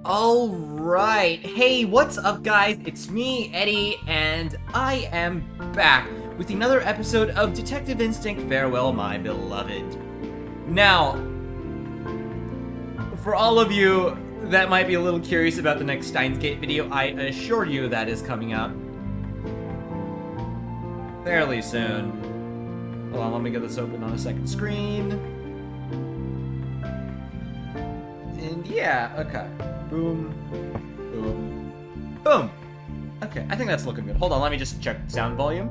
Alright, hey, what's up guys? It's me, Eddie, and I am back with another episode of Detective Instinct Farewell, My Beloved. Now, for all of you that might be a little curious about the next Steins Gate video, I assure you that is coming out fairly soon. Hold on, let me get this open on a second screen. And yeah, okay. Boom, boom, boom. Okay, I think that's looking good. Hold on, let me just check sound volume.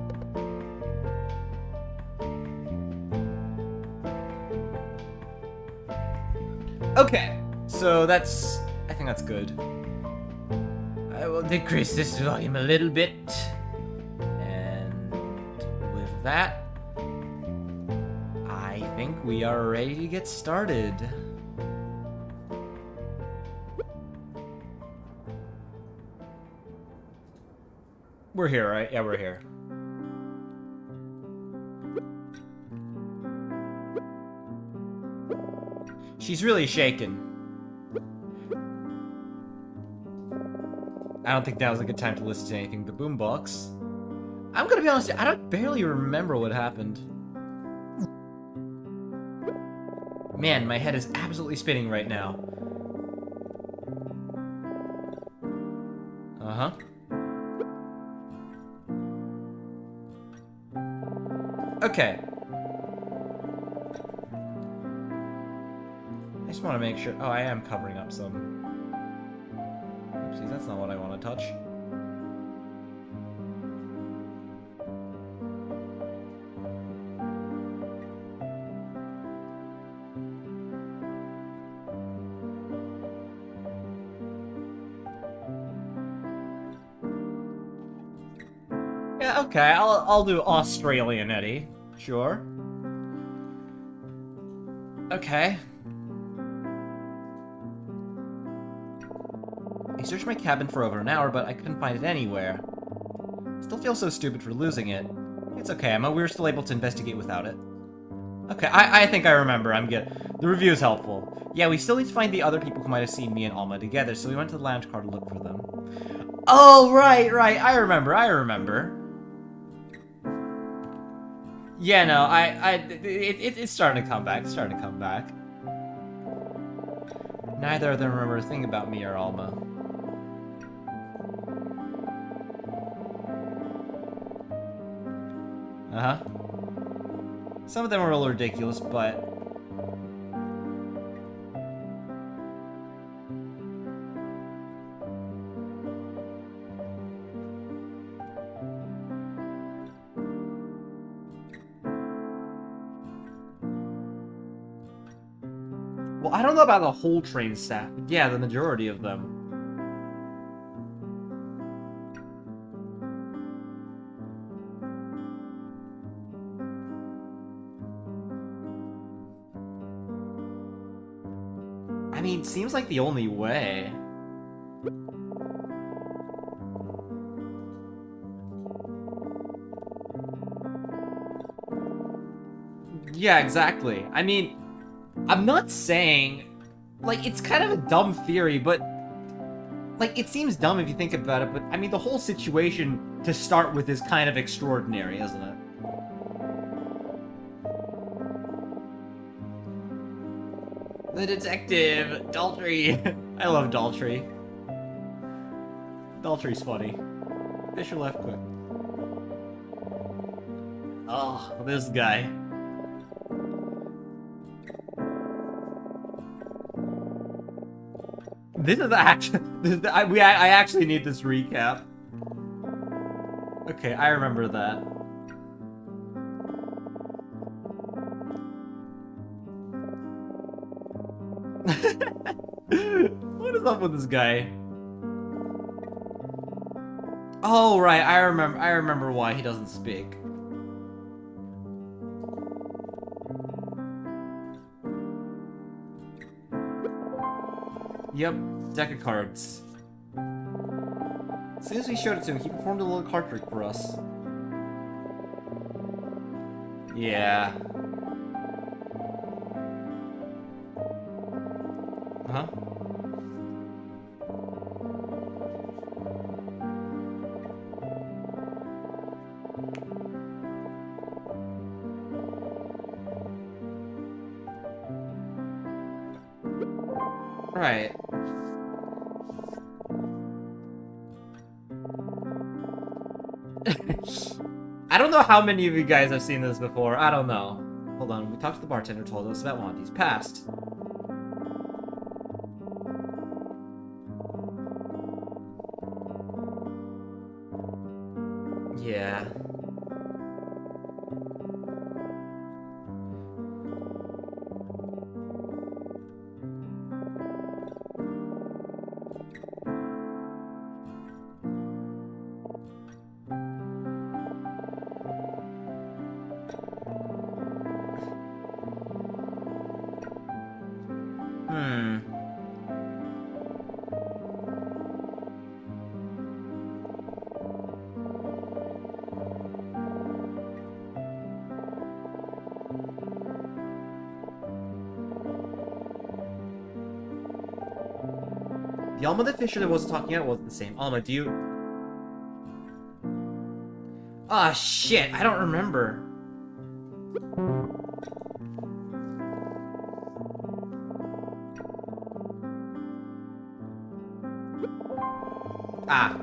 Okay, so I think that's good. I will decrease this volume a little bit. And with that, I think we are ready to get started. We're here, right? Yeah, we're here. She's really shaken. I don't think now's a good time to listen to anything. The boombox. I'm gonna be honest, I don't barely remember what happened. Man, my head is absolutely spinning right now. Uh-huh. Okay. I just want to make sure. Oh, I am covering up some. Oopsies, that's not what I want to touch. Yeah, okay, I'll do Australian Eddie. Sure. Okay. I searched my cabin for over an hour, but I couldn't find it anywhere. Still feel so stupid for losing it. It's okay, Emma. We were still able to investigate without it. Okay, I think I remember. I'm good. The review's helpful. Yeah, we still need to find the other people who might have seen me and Alma together, so we went to the lounge car to look for them. Oh, right. I remember. Yeah, no, it's starting to come back. Neither of them remember a thing about me or Alma. Uh-huh. Some of them are a little ridiculous, but... Well, I don't know about the whole train staff, but yeah, the majority of them. I mean, seems like the only way. Yeah, exactly. I mean, I'm not saying... Like, it's kind of a dumb theory, but... Like, it seems dumb if you think about it, but, I mean, the whole situation to start with is kind of extraordinary, isn't it? The detective! Daltrey! I love Daltrey. Daltrey's funny. Fisher left quick. Oh, this guy. This is actually... I actually need this recap. Okay, I remember that. What is up with this guy? Oh, right, I remember why he doesn't speak. Yep, deck of cards. As soon as we showed it to him, he performed a little card trick for us. Yeah. Huh? Alright. I don't know how many of you guys have seen this before. I don't know. Hold on. We talked to the bartender, told us about Monty's past. Yeah. The Alma that Fisher that wasn't talking about wasn't the same. Alma, do you... Ah, shit, I don't remember. Ah.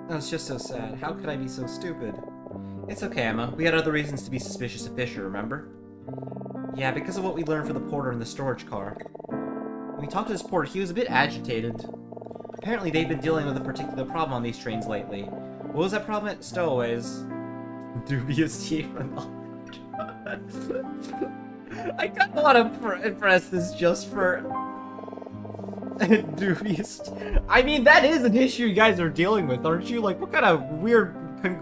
That's just so sad. How could I be so stupid? It's okay, Emma. We had other reasons to be suspicious of Fisher, remember? Yeah, because of what we learned from the porter in the storage car. When we talked to this porter, he was a bit agitated. Apparently, they've been dealing with a particular problem on these trains lately. What was that problem at Stowaways? Dubious tea from knowledge. I kind of want to impress this just for... dubious... I mean, that is an issue you guys are dealing with, aren't you? Like, what kind of weird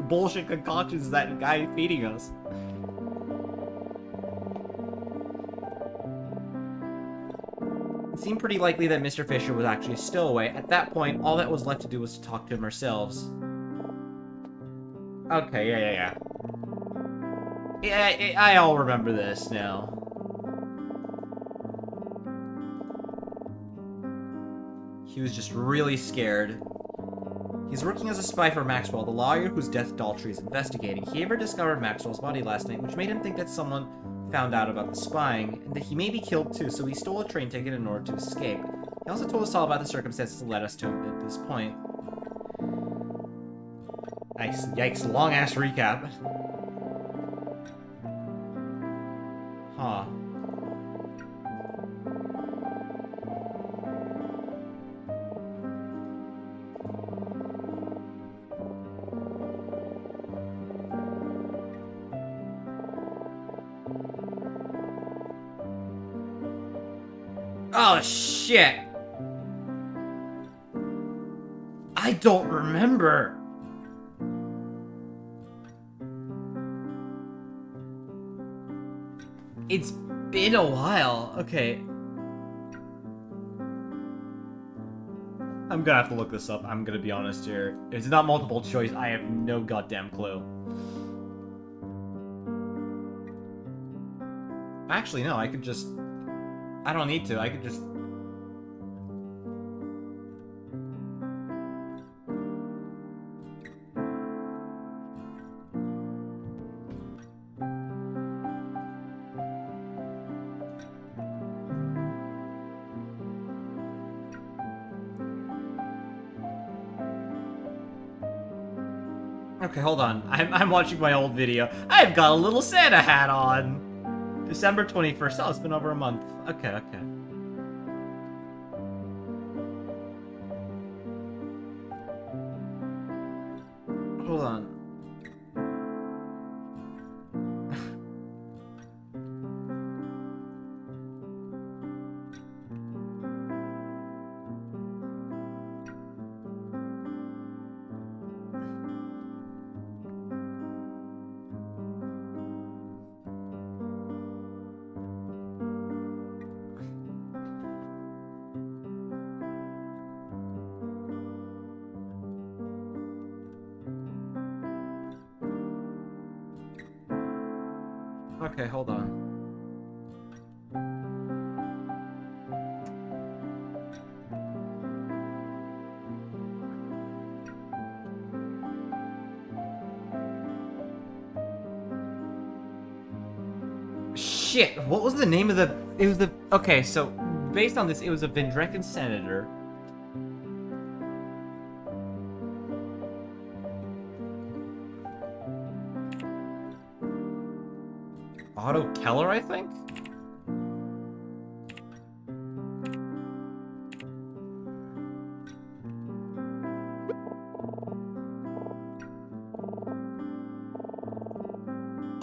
bullshit concoctions is that guy feeding us? It seemed pretty likely that Mr. Fisher was actually a stowaway. At that point, all that was left to do was to talk to him ourselves. Okay, yeah. Yeah, I all remember this now. He was just really scared. He's working as a spy for Maxwell, the lawyer whose death Daltrey is investigating. He ever discovered Maxwell's body last night, which made him think that someone found out about the spying, and that he may be killed too, so he stole a train ticket in order to escape. He also told us all about the circumstances that led us to him at this point. Nice. Yikes, long-ass recap. Huh. Oh, shit! I don't remember! It's been a while. Okay. I'm gonna have to look this up. I'm gonna be honest here. It's not multiple choice. I have no goddamn clue. Actually, no. I could just... I don't need to. I could just... Okay, hold on. I'm watching my old video. I've got a little Santa hat on! December 21st. Oh, it's been over a month. Okay. Hold on. Okay, hold on. shit! What was the name of the... It was the... Okay, so, based on this, it was a Vendrekan senator. Otto Keller, I think?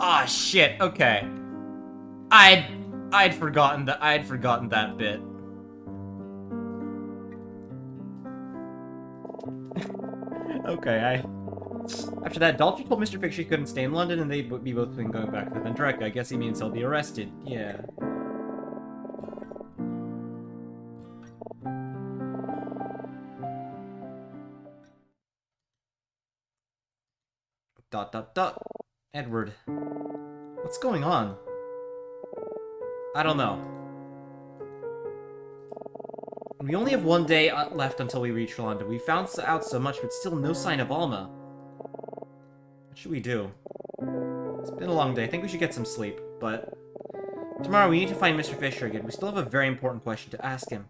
Ah, shit, okay. I'd forgotten that bit. Okay, After that, Daltrey told Mr. Fix she couldn't stay in London and they'd be both been going back to Vendreka. I guess he means he'll be arrested. Yeah. Dot dot dot. Edward. What's going on? I don't know. We only have one day left until we reach London. We found out so much, but still no sign of Alma. What should we do? It's been a long day. I think we should get some sleep, but... Tomorrow we need to find Mr. Fisher again. We still have a very important question to ask him.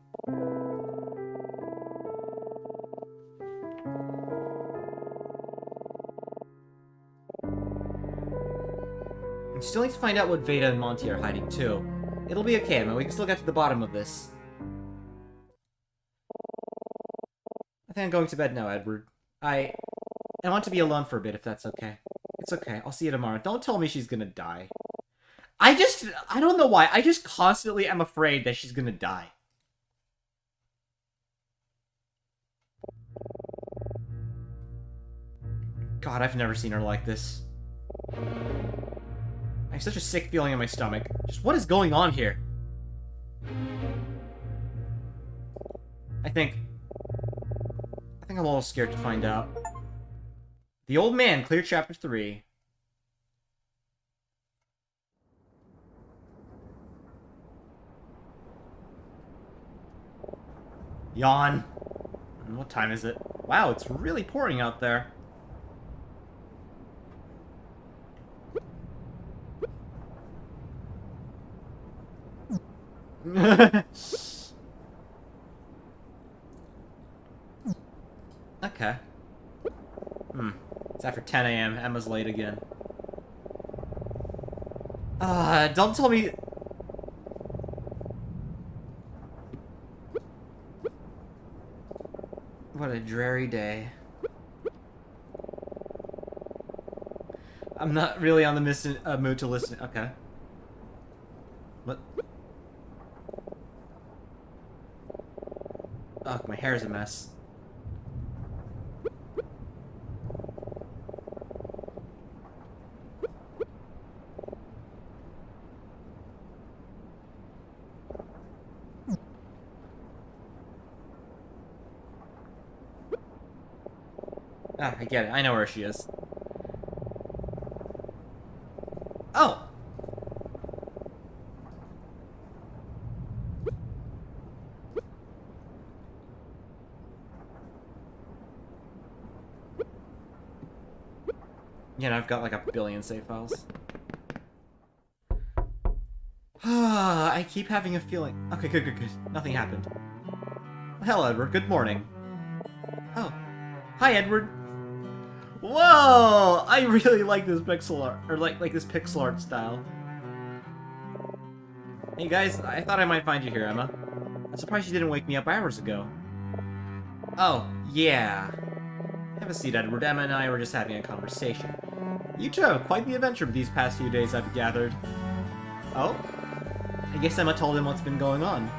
We still need to find out what Veda and Monty are hiding, too. It'll be okay, man. We can still get to the bottom of this. I think I'm going to bed now, Edward. I want to be alone for a bit, if that's okay. It's okay. I'll see you tomorrow. Don't tell me she's gonna die. I don't know why. I just constantly am afraid that she's gonna die. God, I've never seen her like this. I have such a sick feeling in my stomach. Just what is going on here? I think I'm a little scared to find out. The Old Man, clear chapter 3. Yawn. What time is it? Wow, it's really pouring out there. Okay. It's after 10 a.m. Emma's late again. Don't tell me... What a dreary day. I'm not really on the mood to listen. Okay. What? Oh, my hair's a mess. Ah, I get it. I know where she is. Oh! Yeah, I've got like a billion save files. I keep having a feeling... Okay, good. Nothing happened. Hello, Edward. Good morning. Oh. Hi, Edward. Whoa! I really like this pixel art, or like this pixel art style. Hey guys, I thought I might find you here, Emma. I'm surprised you didn't wake me up hours ago. Oh, yeah. Have a seat, Edward. Emma and I were just having a conversation. You two have quite the adventure these past few days, I've gathered. Oh? I guess Emma told him what's been going on.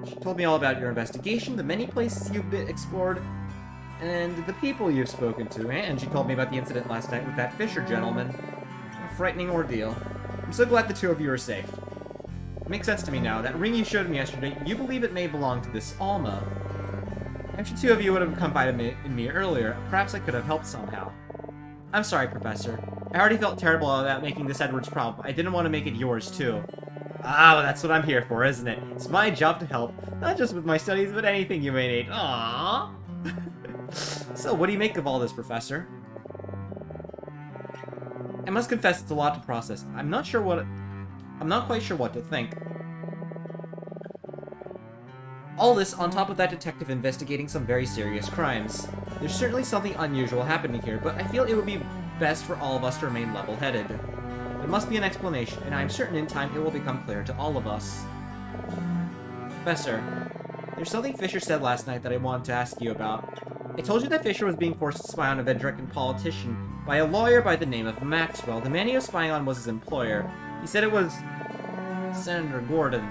She told me all about your investigation, the many places you've explored, and the people you've spoken to, and she told me about the incident last night with that Fisher gentleman. A frightening ordeal. I'm so glad the two of you are safe. It makes sense to me now. That ring you showed me yesterday, you believe it may belong to this Alma. If the two of you would have confided in me earlier, perhaps I could have helped somehow. I'm sorry, Professor. I already felt terrible about making this Edward's problem. I didn't want to make it yours, too. Ah, well, that's what I'm here for, isn't it? It's my job to help, not just with my studies, but anything you may need. Aww. So, what do you make of all this, Professor? I must confess it's a lot to process. I'm not quite sure what to think. All this on top of that detective investigating some very serious crimes. There's certainly something unusual happening here, but I feel it would be best for all of us to remain level-headed. There must be an explanation, and I am certain in time it will become clear to all of us. Professor, there's something Fisher said last night that I wanted to ask you about. I told you that Fisher was being forced to spy on a Vendrekan politician by a lawyer by the name of Maxwell. The man he was spying on was his employer. He said it was Senator Gordon.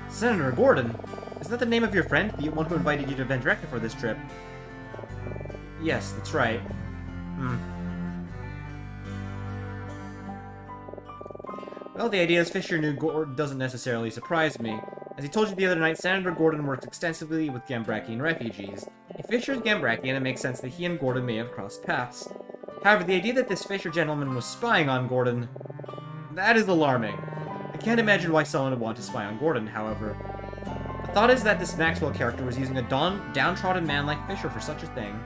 Senator Gordon? Is that the name of your friend? The one who invited you to Vendreka for this trip? Yes, that's right. Well, the idea is Fisher knew Gordon doesn't necessarily surprise me. As he told you the other night, Senator Gordon worked extensively with Gambrakian refugees. If Fisher is Gambrakian, it makes sense that he and Gordon may have crossed paths. However, the idea that this Fisher gentleman was spying on Gordon... that is alarming. I can't imagine why someone would want to spy on Gordon, however. The thought is that this Maxwell character was using a downtrodden man like Fisher for such a thing.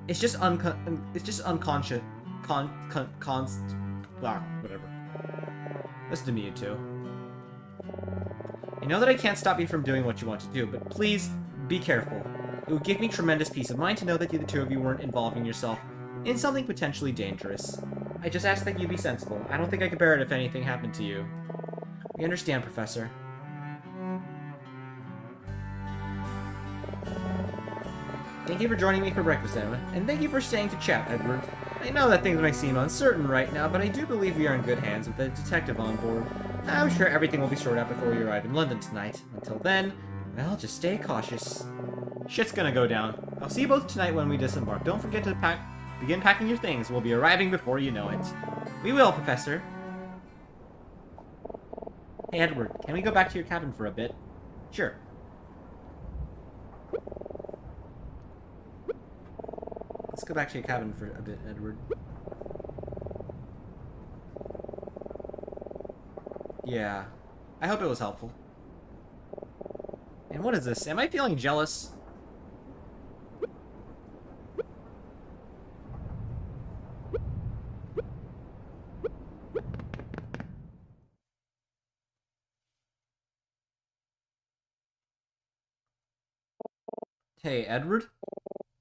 It's just unconscious... whatever. Listen to me, you two. I know that I can't stop you from doing what you want to do, but please, be careful. It would give me tremendous peace of mind to know that the two of you weren't involving yourself in something potentially dangerous. I just ask that you be sensible. I don't think I could bear it if anything happened to you. We understand, Professor. Thank you for joining me for breakfast, Emma, and thank you for staying to chat, Edward. I know that things may seem uncertain right now, but I do believe we are in good hands with the detective on board. I'm sure everything will be sorted out before we arrive in London tonight. Until then, well, just stay cautious. Shit's gonna go down. I'll see you both tonight when we disembark. Don't forget to begin packing your things. We'll be arriving before you know it. We will, Professor. Hey, Edward, can we go back to your cabin for a bit? Sure. Let's go back to your cabin for a bit, Edward. Yeah. I hope it was helpful. And what is this? Am I feeling jealous? Hey, Edward?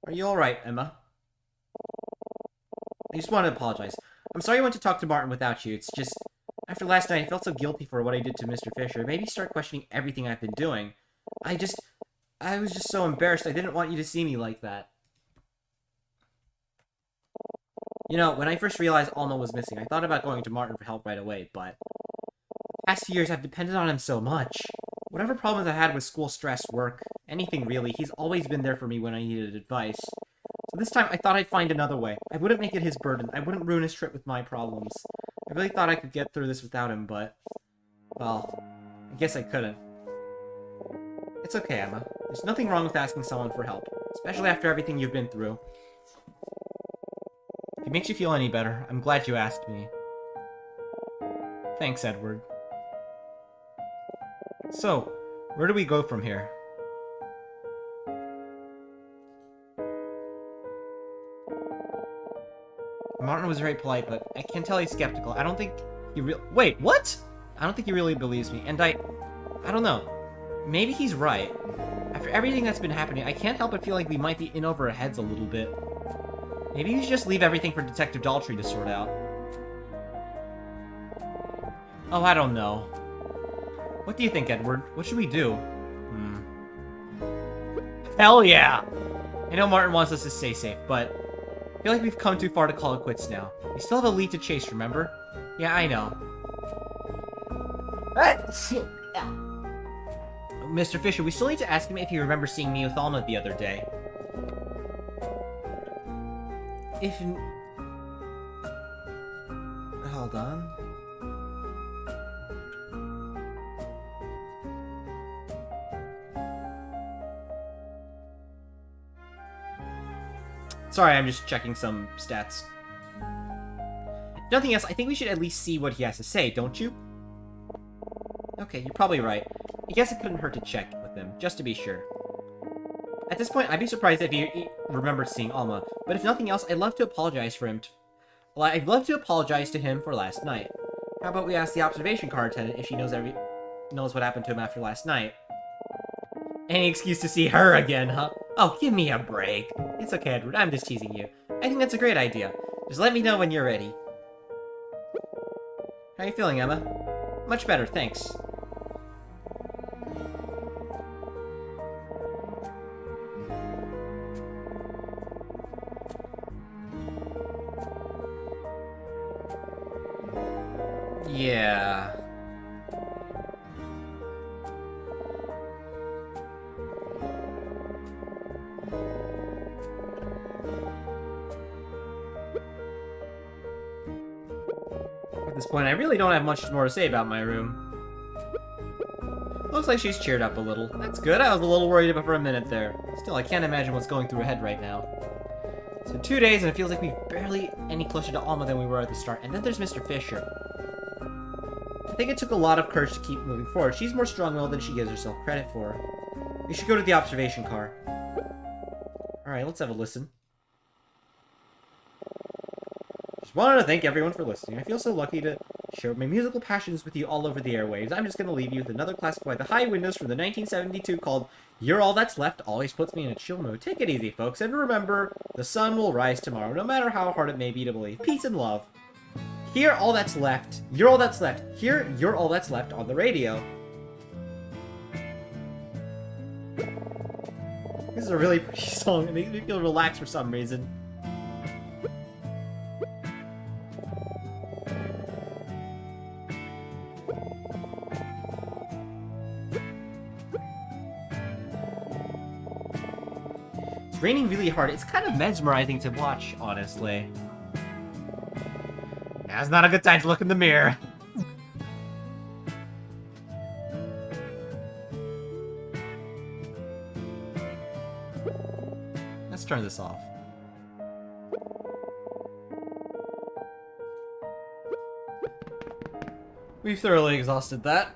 Are you alright, Emma? I just want to apologize. I'm sorry I went to talk to Martin without you. It's just... after last night, I felt so guilty for what I did to Mr. Fisher. It made me start questioning everything I've been doing. I was just so embarrassed. I didn't want you to see me like that. You know, when I first realized Alma was missing, I thought about going to Martin for help right away, but... the past few years, I've depended on him so much. Whatever problems I had with school stress, work, anything really, he's always been there for me when I needed advice. So this time, I thought I'd find another way. I wouldn't make it his burden. I wouldn't ruin his trip with my problems. I really thought I could get through this without him, but... well, I guess I couldn't. It's okay, Emma. There's nothing wrong with asking someone for help, especially after everything you've been through. If it makes you feel any better, I'm glad you asked me. Thanks, Edward. So, where do we go from here? Martin was very polite, but I can tell he's skeptical. I don't think he wait, what? I don't think he really believes me, and I don't know. Maybe he's right. After everything that's been happening, I can't help but feel like we might be in over our heads a little bit. Maybe we should just leave everything for Detective Daltrey to sort out. Oh, I don't know. What do you think, Edward? What should we do? Hell yeah! I know Martin wants us to stay safe, but I feel like we've come too far to call it quits now. We still have a lead to chase, remember? Yeah, I know. Mr. Fisher, we still need to ask him if he remembers seeing me with Alma the other day. Hold on. Sorry, I'm just checking some stats. If nothing else, I think we should at least see what he has to say, don't you? Okay, you're probably right. I guess it couldn't hurt to check with him, just to be sure. At this point, I'd be surprised if he remembered seeing Alma, but if nothing else, I'd love to apologize for him. I'd love to apologize to him for last night. How about we ask the observation car attendant if she knows what happened to him after last night? Any excuse to see her again, huh? Oh, give me a break. It's okay, Edward. I'm just teasing you. I think that's a great idea. Just let me know when you're ready. How are you feeling, Emma? Much better, thanks. Yeah. At this point, I really don't have much more to say about my room. Looks like she's cheered up a little. That's good. I was a little worried about for a minute there. Still, I can't imagine what's going through her head right now. It's been 2 days, and it feels like we're barely any closer to Alma than we were at the start. And then there's Mr. Fisher. I think it took a lot of courage to keep moving forward. She's more strong-willed than she gives herself credit for. We should go to the observation car. Alright, let's have a listen. Just wanted to thank everyone for listening. I feel so lucky to share my musical passions with you all over the airwaves. I'm just going to leave you with another classic by the High Windows from the 1972 called You're All That's Left. Always puts me in a chill mood. Take it easy, folks, and remember, the sun will rise tomorrow, no matter how hard it may be to believe. Peace and love. Hear all that's left. You're all that's left. Hear You're All That's Left on the radio. This is a really pretty song. It makes me feel relaxed for some reason. It's raining really hard. It's kind of mesmerizing to watch, honestly. Now's not a good time to look in the mirror. Let's turn this off. We've thoroughly exhausted that.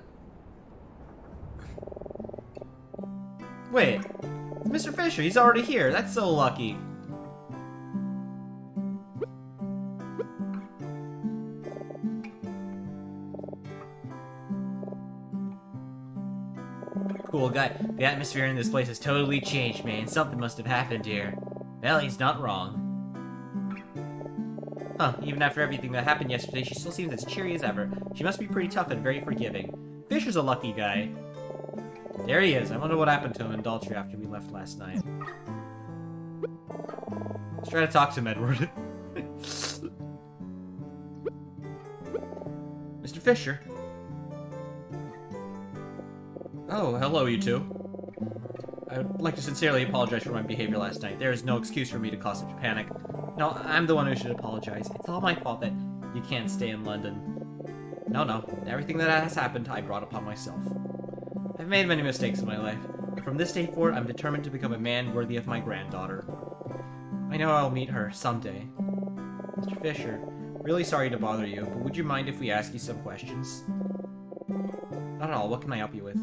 Wait, Mr. Fisher, he's already here. That's so lucky. Cool guy. The atmosphere in this place has totally changed, man. Something must have happened here. Well, he's not wrong. Huh, even after everything that happened yesterday, she still seems as cheery as ever. She must be pretty tough and very forgiving. Fisher's a lucky guy. There he is. I wonder what happened to him in Daltrey after we left last night. Let's try to talk to him, Edward. Mr. Fisher. Oh, hello, you two. I would like to sincerely apologize for my behavior last night. There is no excuse for me to cause such a panic. No, I'm the one who should apologize. It's all my fault that you can't stay in London. No. Everything that has happened, I brought upon myself. I've made many mistakes in my life. From this day forward, I'm determined to become a man worthy of my granddaughter. I know I'll meet her someday. Mr. Fisher, really sorry to bother you, but would you mind if we ask you some questions? Not at all. What can I help you with?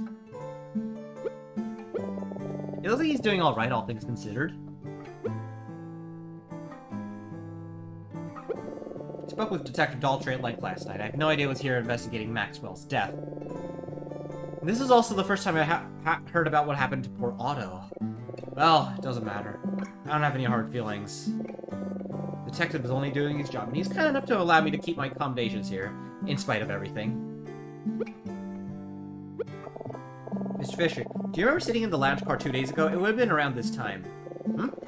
It looks like he's doing alright, all things considered. I spoke with Detective Daltrey at length last night. I have no idea what's here investigating Maxwell's death. This is also the first time I heard about what happened to poor Otto. Well, it doesn't matter. I don't have any hard feelings. The detective is only doing his job, and he's kind enough to allow me to keep my accommodations here, in spite of everything. Mr. Fisher, do you remember sitting in the lounge car 2 days ago? It would have been around this time.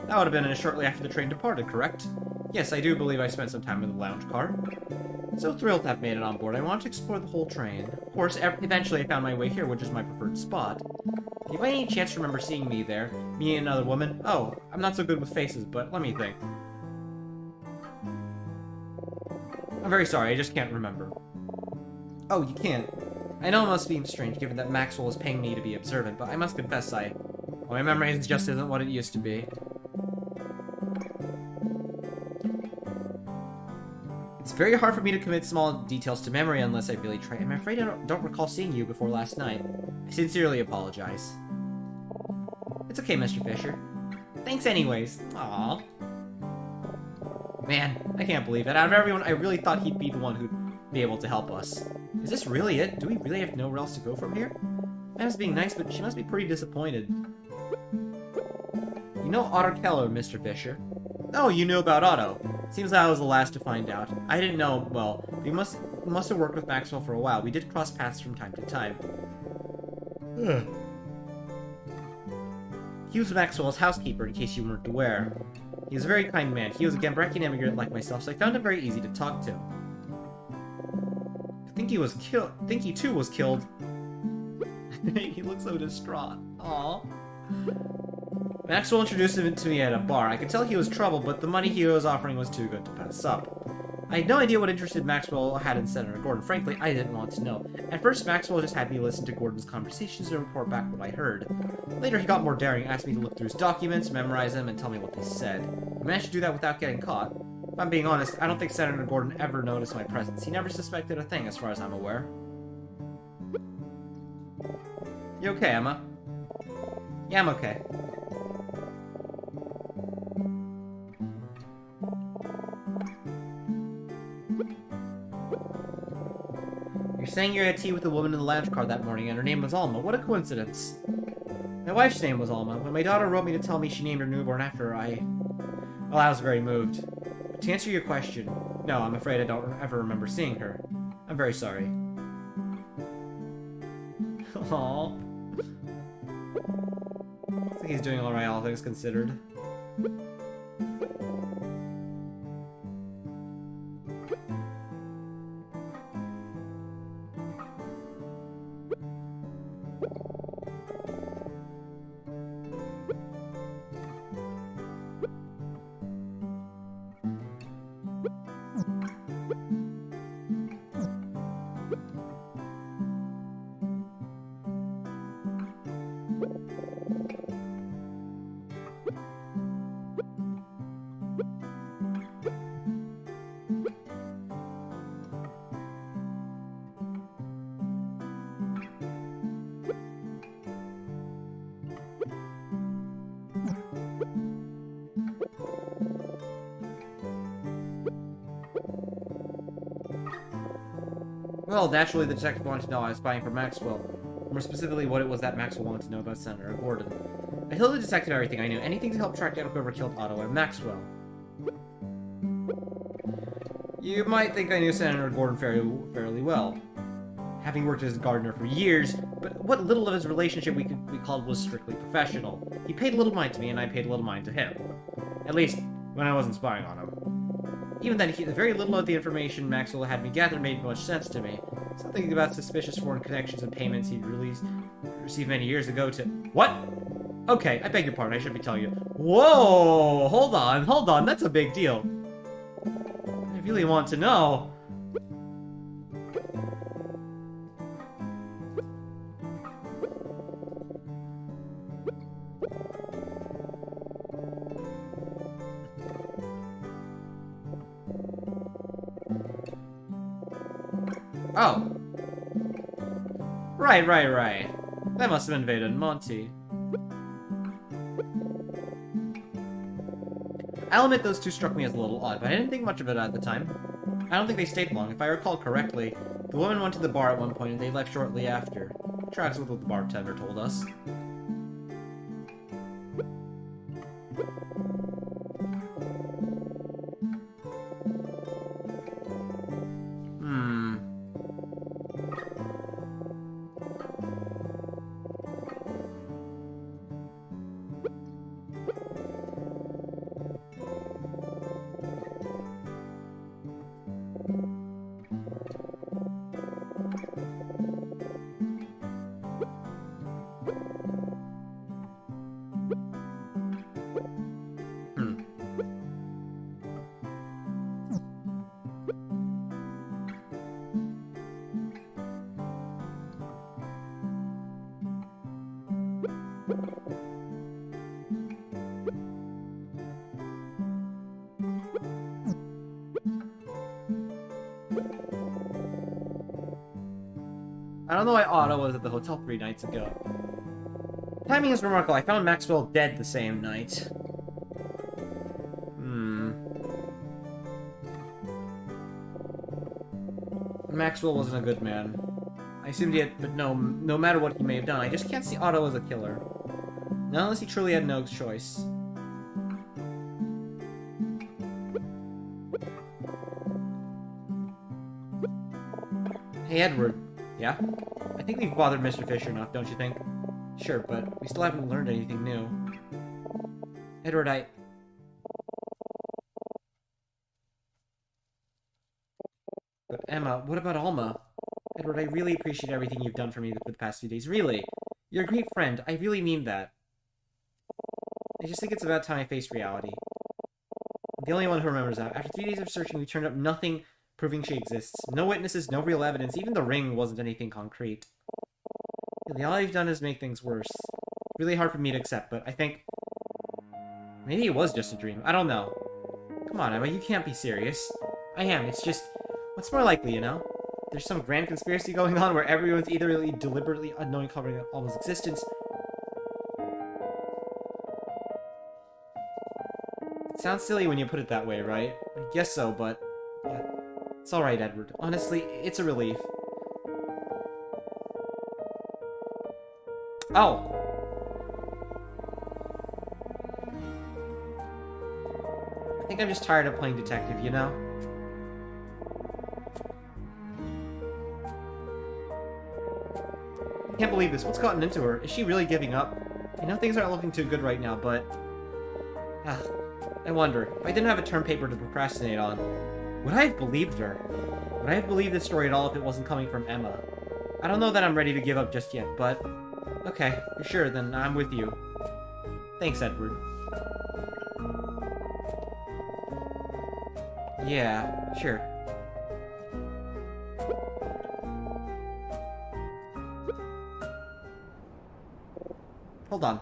That would have been shortly after the train departed, correct? Yes, I do believe I spent some time in the lounge car. So thrilled to have made it on board. I wanted to explore the whole train. Of course, eventually I found my way here, which is my preferred spot. Do you by any chance remember seeing me there? Me and another woman? Oh, I'm not so good with faces, but let me think. I'm very sorry, I just can't remember. Oh, you can't? I know it must seem strange, given that Maxwell is paying me to be observant, but I must confess my memory just isn't what it used to be. It's very hard for me to commit small details to memory unless I really try. I'm afraid I don't recall seeing you before last night. I sincerely apologize. It's okay, Mr. Fisher. Thanks anyways. Aww. Man, I can't believe it. Out of everyone, I really thought he'd be the one who'd be able to help us. Is this really it? Do we really have nowhere else to go from here? Mama's being nice, but she must be pretty disappointed. You know Otto Keller, Mr. Fisher? Oh, you knew about Otto. Seems like I was the last to find out. I didn't know, well, we must have worked with Maxwell for a while. We did cross paths from time to time. He was Maxwell's housekeeper, in case you weren't aware. He was a very kind man. He was a Gambrekian immigrant like myself, so I found him very easy to talk to. I think he too was killed. He looks so distraught. Aww. Maxwell introduced him to me at a bar. I could tell he was troubled, but the money he was offering was too good to pass up. I had no idea what interested Maxwell had in Senator Gordon. Frankly, I didn't want to know. At first, Maxwell just had me listen to Gordon's conversations and report back what I heard. Later, he got more daring, asked me to look through his documents, memorize them, and tell me what they said. I managed to do that without getting caught. If I'm being honest, I don't think Senator Gordon ever noticed my presence. He never suspected a thing, as far as I'm aware. You okay, Emma? Yeah, I'm okay. You're saying you had tea with a woman in the lounge car that morning, and her name was Alma. What a coincidence. My wife's name was Alma. When my daughter wrote me to tell me she named her newborn after her, well, I was very moved. But to answer your question, no, I'm afraid I don't ever remember seeing her. I'm very sorry. Aww. Looks like he's doing alright, all things considered. Well, naturally, the detective wanted to know I was spying for Maxwell. More specifically, what it was that Maxwell wanted to know about Senator Gordon. I told the detective everything I knew, anything to help track down whoever killed Otto and Maxwell. You might think I knew Senator Gordon fairly well, having worked as a gardener for years, but what little of his relationship we called was strictly professional. He paid little mind to me, and I paid little mind to him. At least, when I wasn't spying on him. Even then, very little of the information Maxwell had me gather made much sense to me. Something about suspicious foreign connections and payments he'd received many years ago to... What? Okay, I beg your pardon, I should be telling you. Whoa! Hold on, that's a big deal. I really want to know. Oh. Right. That must have been Veda and Monty. I'll admit those two struck me as a little odd, but I didn't think much of it at the time. I don't think they stayed long. If I recall correctly, the woman went to the bar at one point and they left shortly after. Tracks with what the bartender told us. I don't know why Otto was at the hotel 3 nights ago. Timing is remarkable. I found Maxwell dead the same night. Maxwell wasn't a good man. I assumed he had, but no matter what he may have done, I just can't see Otto as a killer. Not unless he truly had no choice. Hey, Edward. Yeah? I think we've bothered Mr. Fisher enough, don't you think? Sure, but we still haven't learned anything new. Edward, But Emma, what about Alma? Edward, I really appreciate everything you've done for me for the past few days. Really. You're a great friend. I really mean that. I just think it's about time I faced reality. I'm the only one who remembers that. After 3 days of searching, we turned up nothing proving she exists. No witnesses, no real evidence. Even the ring wasn't anything concrete. Really, all you've done is make things worse. Really hard for me to accept, but I think... maybe it was just a dream. I don't know. Come on, Emma, you can't be serious. I am, it's just... what's more likely, you know? There's some grand conspiracy going on where everyone's either really deliberately unknowingly covering up Alma's existence. It sounds silly when you put it that way, right? I guess so, but it's alright, Edward. Honestly, it's a relief. Oh! I think I'm just tired of playing detective, you know? I can't believe this. What's gotten into her? Is she really giving up? I know things aren't looking too good right now, but... I wonder. If I didn't have a term paper to procrastinate on, would I have believed her? Would I have believed this story at all if it wasn't coming from Emma? I don't know that I'm ready to give up just yet, but... okay, for sure, then I'm with you. Thanks, Edward. Yeah, sure. Hold on.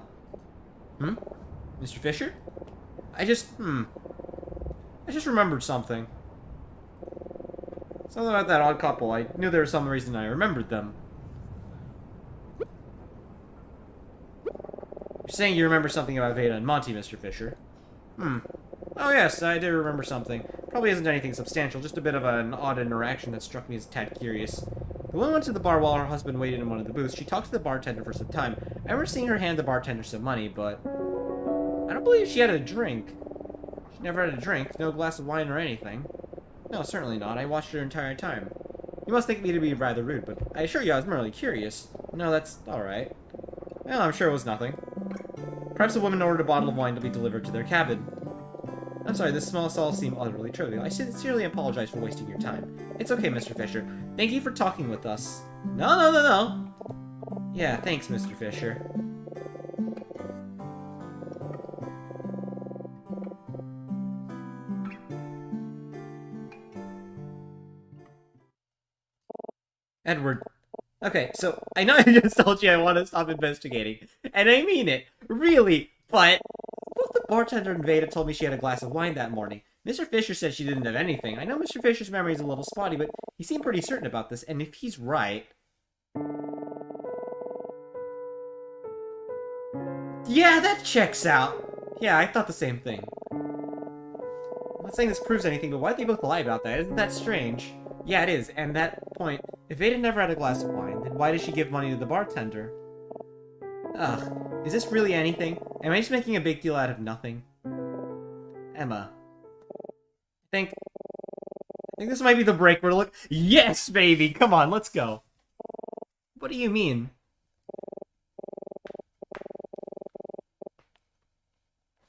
Mr. Fisher? I just remembered something. Something about that odd couple. I knew there was some reason I remembered them. You're saying you remember something about Veda and Monty, Mr. Fisher? Oh yes, I do remember something. Probably isn't anything substantial, just a bit of an odd interaction that struck me as a tad curious. The woman went to the bar while her husband waited in one of the booths. She talked to the bartender for some time. I remember seeing her hand the bartender some money, but... I don't believe she had a drink. She never had a drink, no glass of wine or anything. No, certainly not. I watched her entire time. You must think me to be rather rude, but I assure you I was merely curious. No, that's alright. Well, I'm sure it was nothing. Perhaps a woman ordered a bottle of wine to be delivered to their cabin. I'm sorry, this small all seemed utterly trivial. I sincerely apologize for wasting your time. It's okay, Mr. Fisher. Thank you for talking with us. No. Yeah, thanks, Mr. Fisher. Edward. Okay, so I know I just told you I want to stop investigating, and I mean it, really, but both the bartender and Veda told me she had a glass of wine that morning. Mr. Fisher said she didn't have anything. I know Mr. Fisher's memory is a little spotty, but he seemed pretty certain about this, and if he's right... yeah, that checks out! Yeah, I thought the same thing. I'm not saying this proves anything, but why'd they both lie about that? Isn't that strange? Yeah, it is, and that point, if Veda never had a glass of wine, then why did she give money to the bartender? Ugh, is this really anything? Am I just making a big deal out of nothing? Emma. I think this might be the break where look. Yes, baby! Come on, let's go. What do you mean?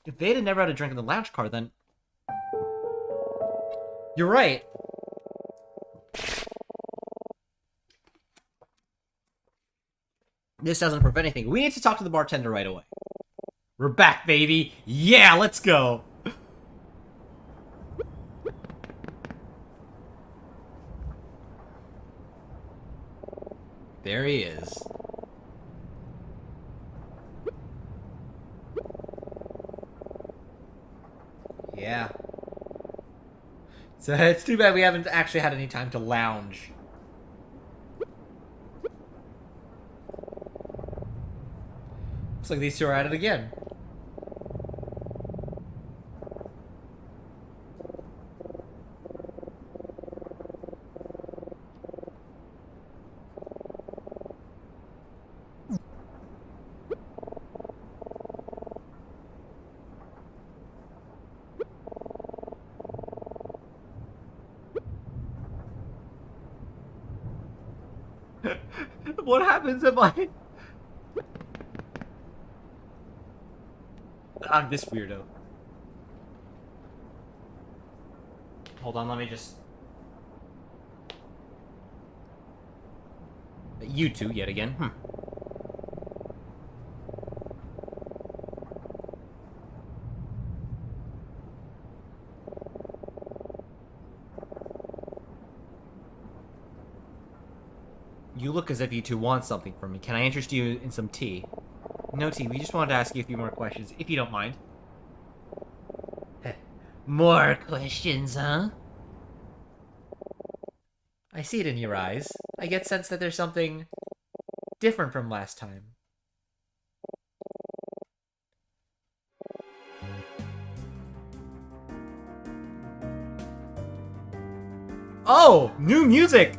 If Veda never had a drink in the lounge car, then... You're right. This doesn't prove anything. We need to talk to the bartender right away. We're back, baby! Yeah, let's go! There he is. Yeah. So it's too bad we haven't actually had any time to lounge. Looks like these two are at it again. What happens if I... Ah, this weirdo. Hold on, let me just... You two, yet again. You look as if you two want something from me. Can I interest you in some tea? No tea, we just wanted to ask you a few more questions, if you don't mind. More questions, huh? I see it in your eyes. I get sense that there's something different from last time. Oh! New music!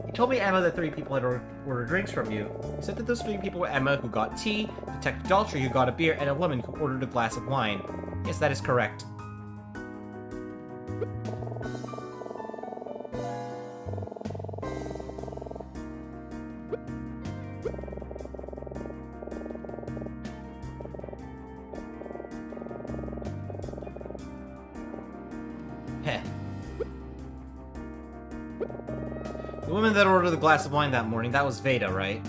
You told me, Emma, that 3 people had ordered drinks from you. You said that those 3 people were Emma, who got tea, Detective Daltrey, who got a beer, and a woman who ordered a glass of wine. Yes, that is correct. Heh. The woman that ordered the glass of wine that morning, that was Veda, right?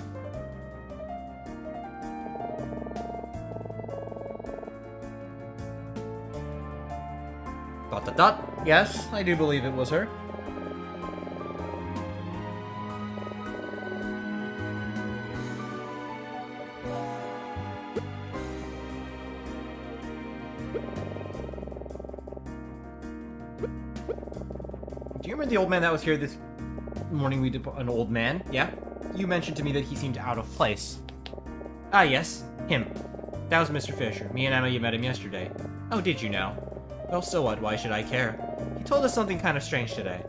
Dot dot dot. Yes, I do believe it was her. Do you remember the old man that was here this morning? We did an old man, yeah? You mentioned to me that he seemed out of place. Ah, yes, him. That was Mr. Fisher. Me and Emma, you met him yesterday. Oh, did you now? Well, so what? Why should I care? He told us something kind of strange today.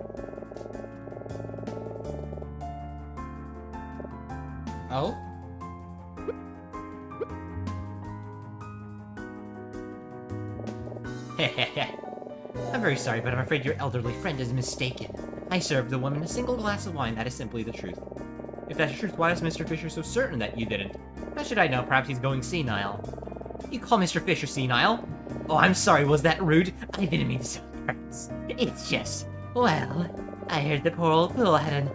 Oh? I'm very sorry, but I'm afraid your elderly friend is mistaken. I served the woman a single glass of wine. That is simply the truth. If that's the truth, why is Mr. Fisher so certain that you didn't? How should I know? Perhaps he's going senile. You call Mr. Fisher senile? Oh, I'm sorry, was that rude? I didn't mean to sound hurts. It's just, well, I heard the poor old fool had an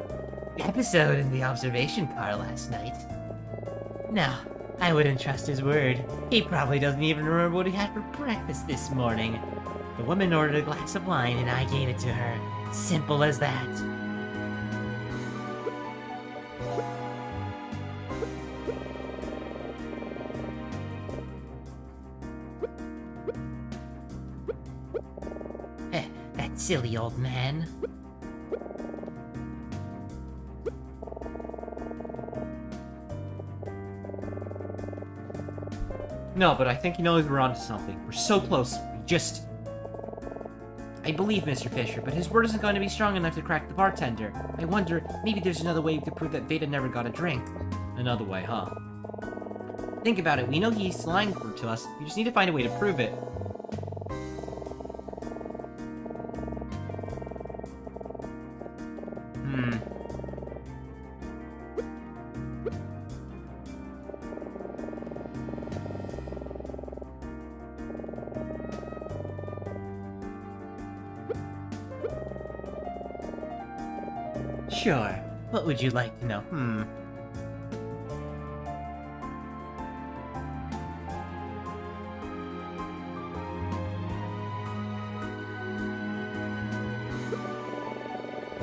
episode in the observation car last night. No, I wouldn't trust his word. He probably doesn't even remember what he had for breakfast this morning. The woman ordered a glass of wine and I gave it to her. Simple as that. That silly old man. No, but I think he knows we're onto something. We're so close. We just... I believe Mr. Fisher, but his word isn't going to be strong enough to crack the bartender. I wonder, maybe there's another way to prove that Veda never got a drink. Another way, huh? Think about it. We know he's lying to us. We just need to find a way to prove it. Sure. What would you like to know?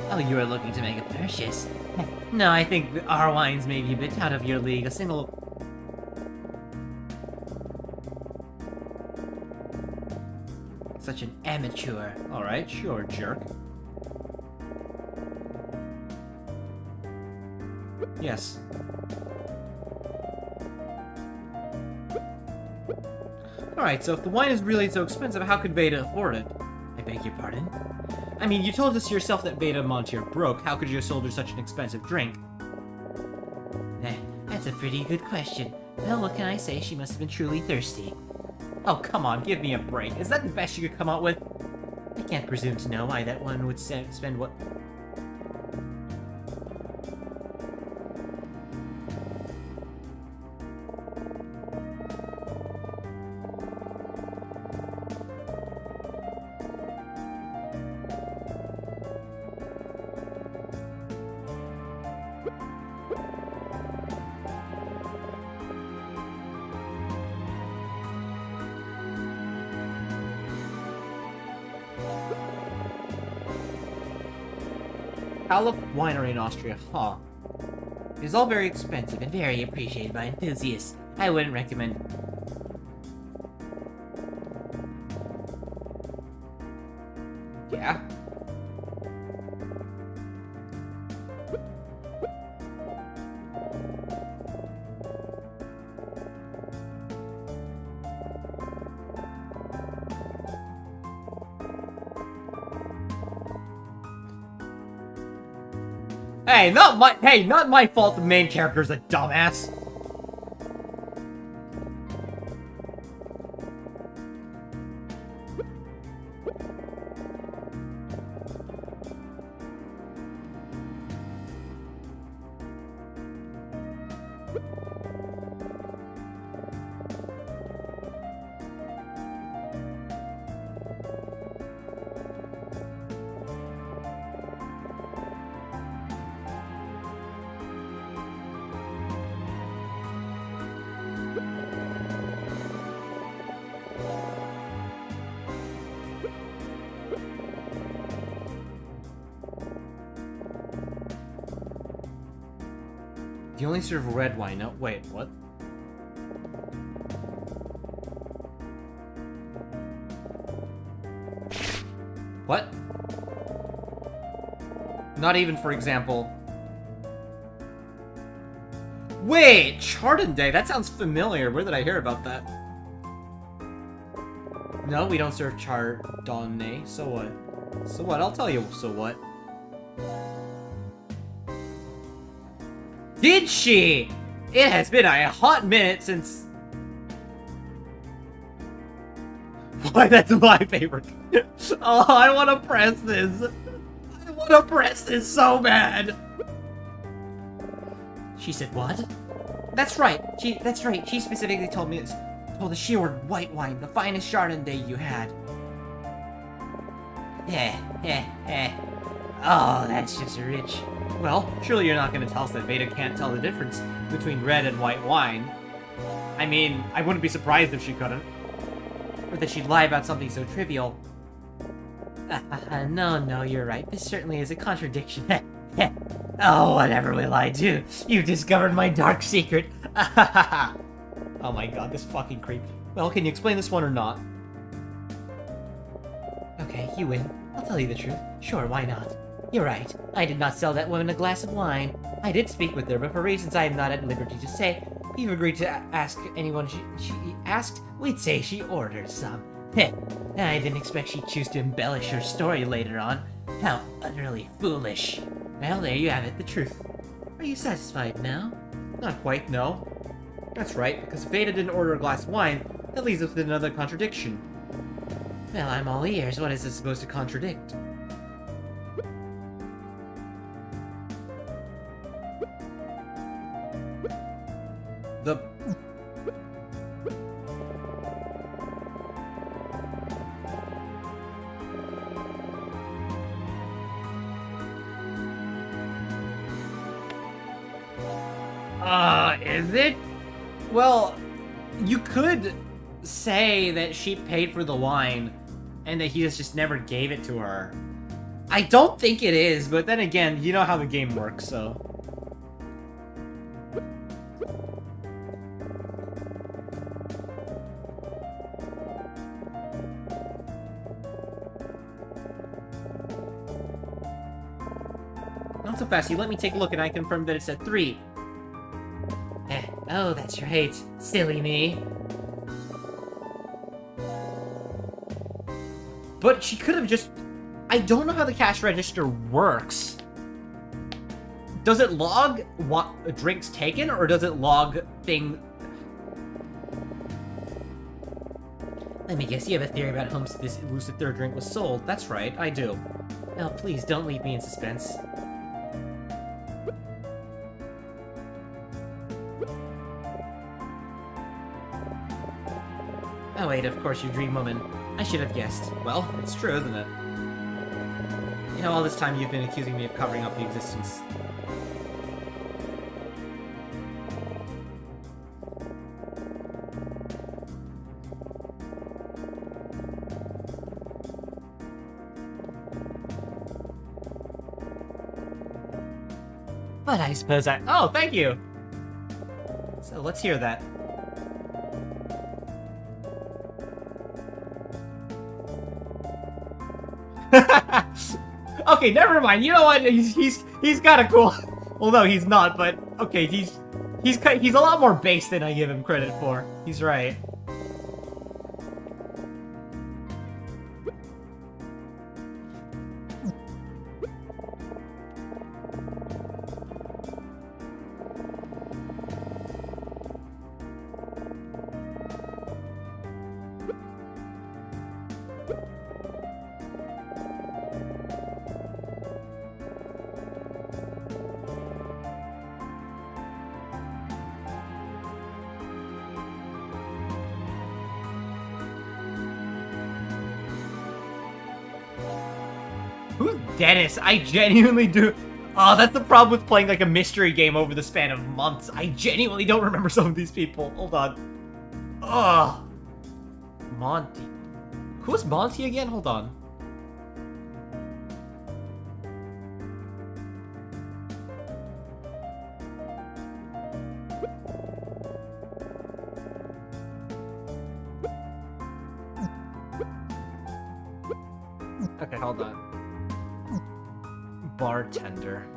Oh, you are looking to make a purchase? No, I think our wines may be a bit out of your league. A single... Such an amateur. Alright, sure, jerk. Yes. Alright, so if the wine is really so expensive, how could Veda afford it? I beg your pardon? I mean, you told us yourself that Veda Montier broke. How could you have sold her such an expensive drink? That's a pretty good question. Well, what can I say? She must have been truly thirsty. Oh, come on, give me a break. Is that the best you could come up with? I can't presume to know why that one would spend what... Calip Winery in Austria, huh? It is all very expensive and very appreciated by enthusiasts. I wouldn't recommend... Yeah? Not my fault the main character's a dumbass. You only serve red wine. No, wait, what? What? Not even, for example... Wait! Chardonnay? That sounds familiar. Where did I hear about that? No, we don't serve Chardonnay. So what? So what? I'll tell you so what. Did she? It has been a hot minute since... Why, that's my favorite. Oh, I want to press this. I want to press this so bad. She said what? That's right. She specifically told us she ordered white wine, the finest Chardonnay you had. Oh, that's just rich. Well, surely you're not going to tell us that Veda can't tell the difference between red and white wine. I mean, I wouldn't be surprised if she couldn't. Or that she'd lie about something so trivial. No, you're right. This certainly is a contradiction. Oh, whatever will I do? You've discovered my dark secret. Oh my god, this fucking creep. Well, can you explain this one or not? Okay, you win. I'll tell you the truth. Sure, why not? You're right. I did not sell that woman a glass of wine. I did speak with her, but for reasons I am not at liberty to say, we've agreed to ask anyone she asked, we'd say she ordered some. I didn't expect she'd choose to embellish her story later on. How utterly foolish. Well, there you have it, the truth. Are you satisfied now? Not quite, no. That's right, because if Veda didn't order a glass of wine, that leaves us with another contradiction. Well, I'm all ears. What is it supposed to contradict? The... Is it? Well, you could say that she paid for the wine and that he just never gave it to her. I don't think it is, but then again, you know how the game works, so... Not so fast. You let me take a look and I confirmed that it's at 3. Oh, that's right. Silly me. But she could have just... I don't know how the cash register works. Does it log what drinks taken, or does it log thing... Let me guess, you have a theory about whom This elusive third drink was sold. That's right, I do. Oh, please, don't leave me in suspense. Oh wait, of course, your dream woman. I should have guessed. Well, it's true, isn't it? You know, all this time you've been accusing me of covering up the existence. But I suppose I... Oh, thank you! So, let's hear that. Okay, never mind. You know what? He's kind of cool. Well, no, he's not. But okay, he's a lot more base than I give him credit for. He's right. Who's Dennis? I genuinely do. Oh, that's the problem with playing like a mystery game over the span of months. I genuinely don't remember some of these people. Hold on. Oh, Monty. Who's Monty again? Hold on. Okay, hold on. Bartender.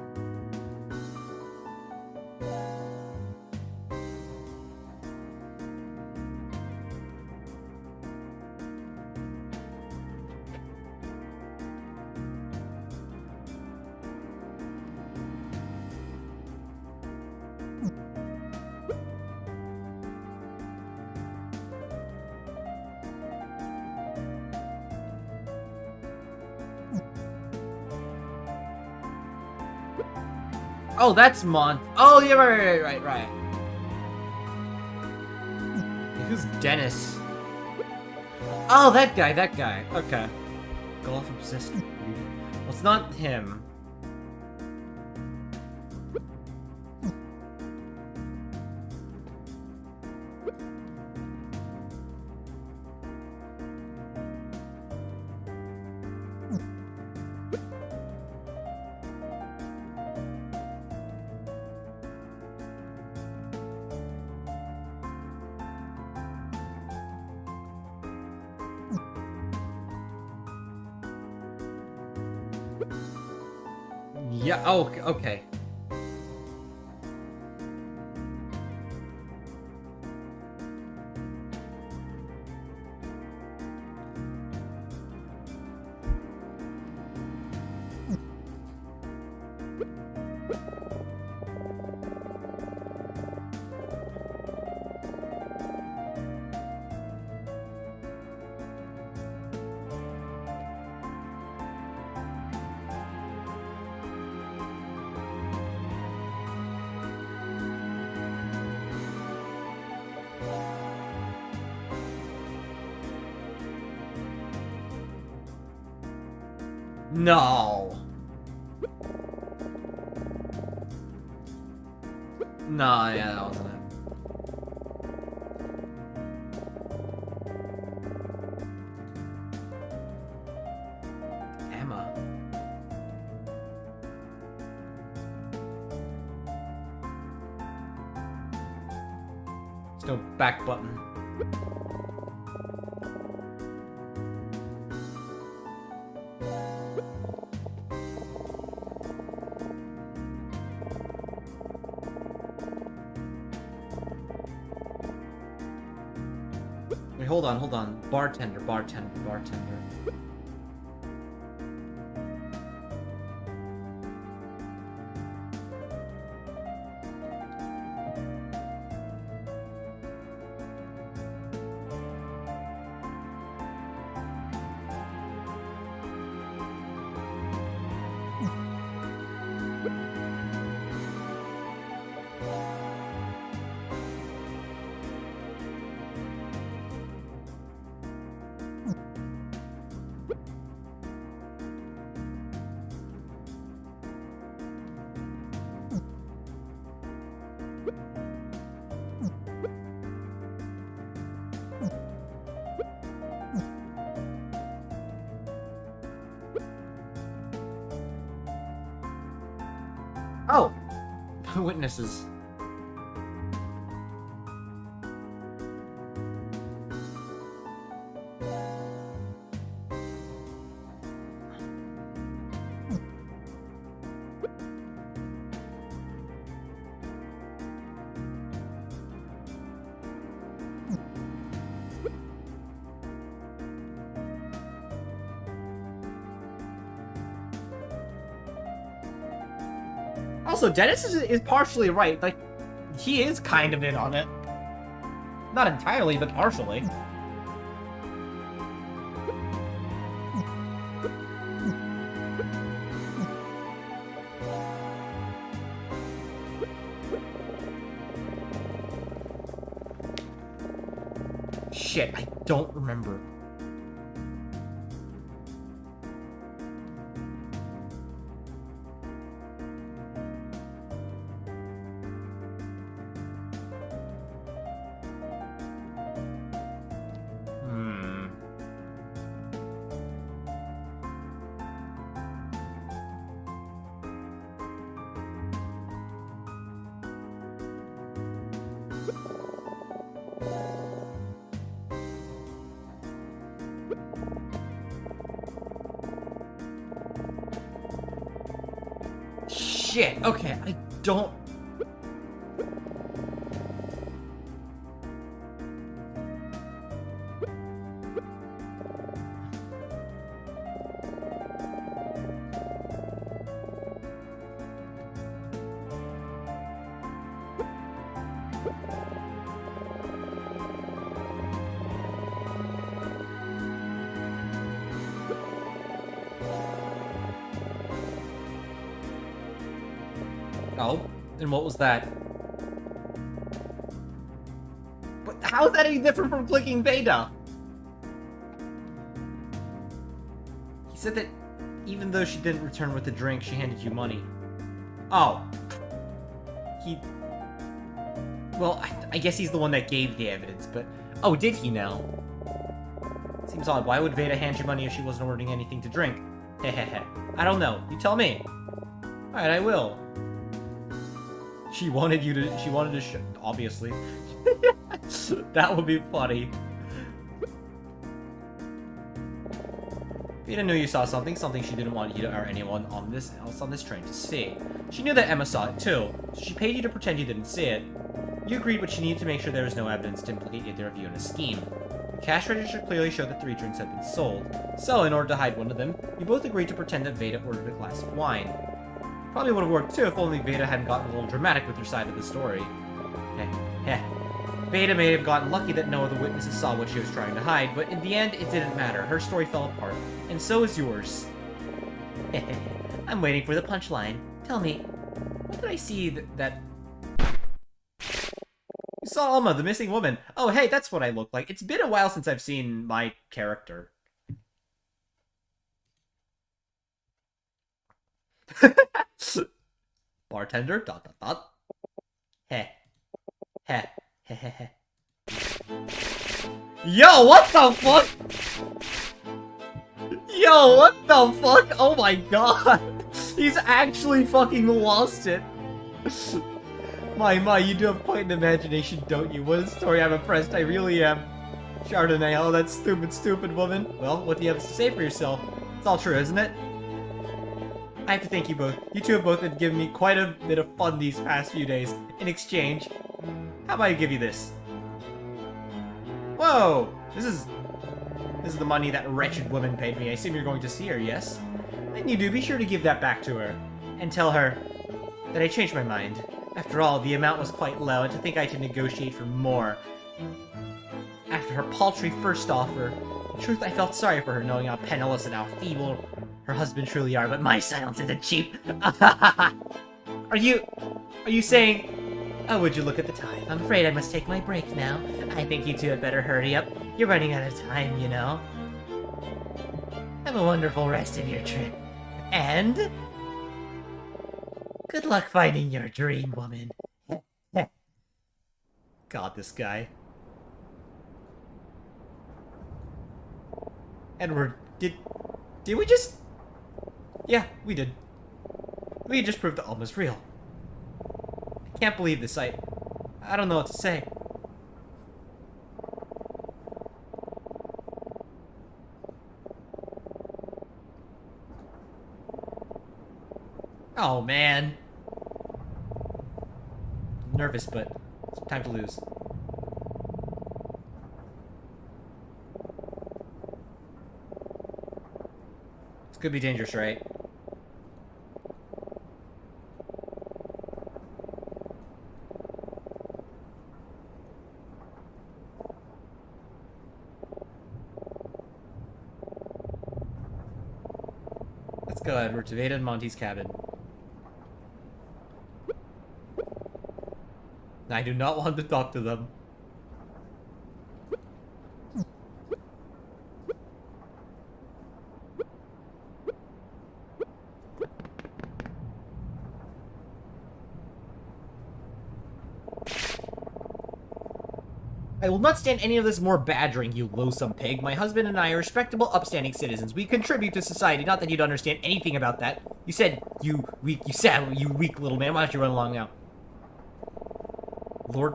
Oh, that's Oh, yeah, right. Who's Dennis? Oh, that guy. Okay. Golf obsessed. Well, it's not him. Yeah, oh, okay. No. No, yeah, that wasn't it. Emma. There's no back button. Wait, hold on. Bartender. Oh! Witnesses. Also, Dennis is partially right. Like, he is kind of in on it. Not entirely, but partially. Shit, I don't remember. Shit, okay, I don't... Oh, and what was that? But how is that any different from clicking beta? He said that even though she didn't return with the drink, she handed you money. Oh. Well, I guess he's the one that gave the evidence, but... Oh, did he now? Seems odd. Why would Veda hand you money if she wasn't ordering anything to drink? Hehehe. I don't know. You tell me. Alright, I will. She wanted to obviously. That would be funny. Veda knew you saw something she didn't want you to, or anyone else on this train to see. She knew that Emma saw it too, so she paid you to pretend you didn't see it. You agreed, but she needed to make sure there was no evidence to implicate either of you in a scheme. The cash register clearly showed that 3 drinks had been sold, so in order to hide one of them, you both agreed to pretend that Veda ordered a glass of wine. Probably would have worked too if only Veda hadn't gotten a little dramatic with her side of the story. Veda may have gotten lucky that no other witnesses saw what she was trying to hide, but in the end, it didn't matter. Her story fell apart, and so is yours. I'm waiting for the punchline. Tell me, what did I see that... You saw Alma, the missing woman. Oh, hey, that's what I look like. It's been a while since I've seen my character. Bartender, ... Heh. Heh. Heh heh heh. Yo, what the fuck? Yo, what the fuck? Oh my god. He's actually fucking lost it. My, you do have quite an imagination, don't you? What a story, I'm impressed, I really am. Chardonnay, oh, that stupid woman. Well, what do you have to say for yourself? It's all true, isn't it? I have to thank you both. You two have both been giving me quite a bit of fun these past few days. In exchange, how about I give you this? Whoa! This is the money that wretched woman paid me. I assume you're going to see her, yes? When you do, be sure to give that back to her. And tell her that I changed my mind. After all, the amount was quite low, and to think I could negotiate for more after her paltry first offer. In truth, I felt sorry for her, knowing how penniless and how feeble her husband truly are, but my silence isn't cheap. Are you saying... Oh, would you look at the time? I'm afraid I must take my break now. I think you two had better hurry up. You're running out of time, you know. Have a wonderful rest of your trip. And... good luck finding your dream woman. God, this guy. Edward, did we just... Yeah, we did. We just proved that Alma's real. I can't believe this. I don't know what to say. Oh, man. I'm nervous, but it's time to lose. This could be dangerous, right? Let's go, Edward, to Veda and Monty's cabin. I do not want to talk to them. I will not stand any of this more badgering, you loathsome pig. My husband and I are respectable, upstanding citizens. We contribute to society. Not that you'd understand anything about that. You said, you weak little man. Why don't you run along now? Lord...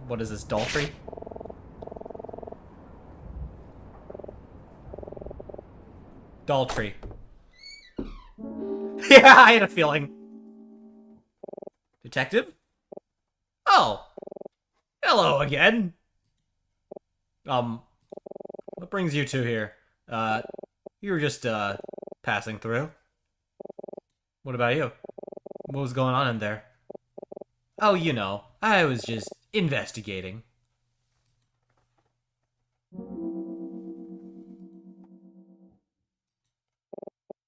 What is this, Daltrey? Daltrey. Yeah, I had a feeling. Detective? Oh! Hello again! What brings you two here? You were just, passing through. What about you? What was going on in there? Oh, you know, I was just investigating.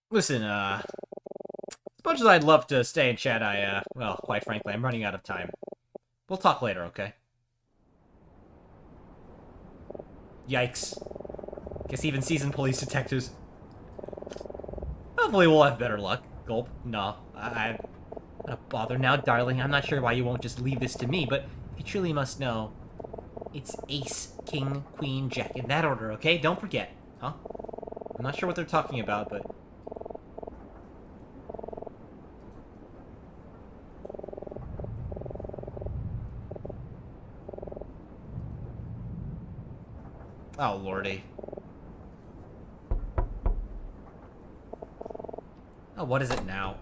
Listen, as much as I'd love to stay and chat, well, quite frankly, I'm running out of time. We'll talk later, okay? Yikes. Guess even seasoned police detectives... Hopefully we'll have better luck. Gulp. No, I'm not bother now, darling. I'm not sure why you won't just leave this to me, but if you truly must know, it's ace, king, queen, jack, in that order, okay? Don't forget, huh? I'm not sure what they're talking about, but... Oh, lordy. Oh, what is it now?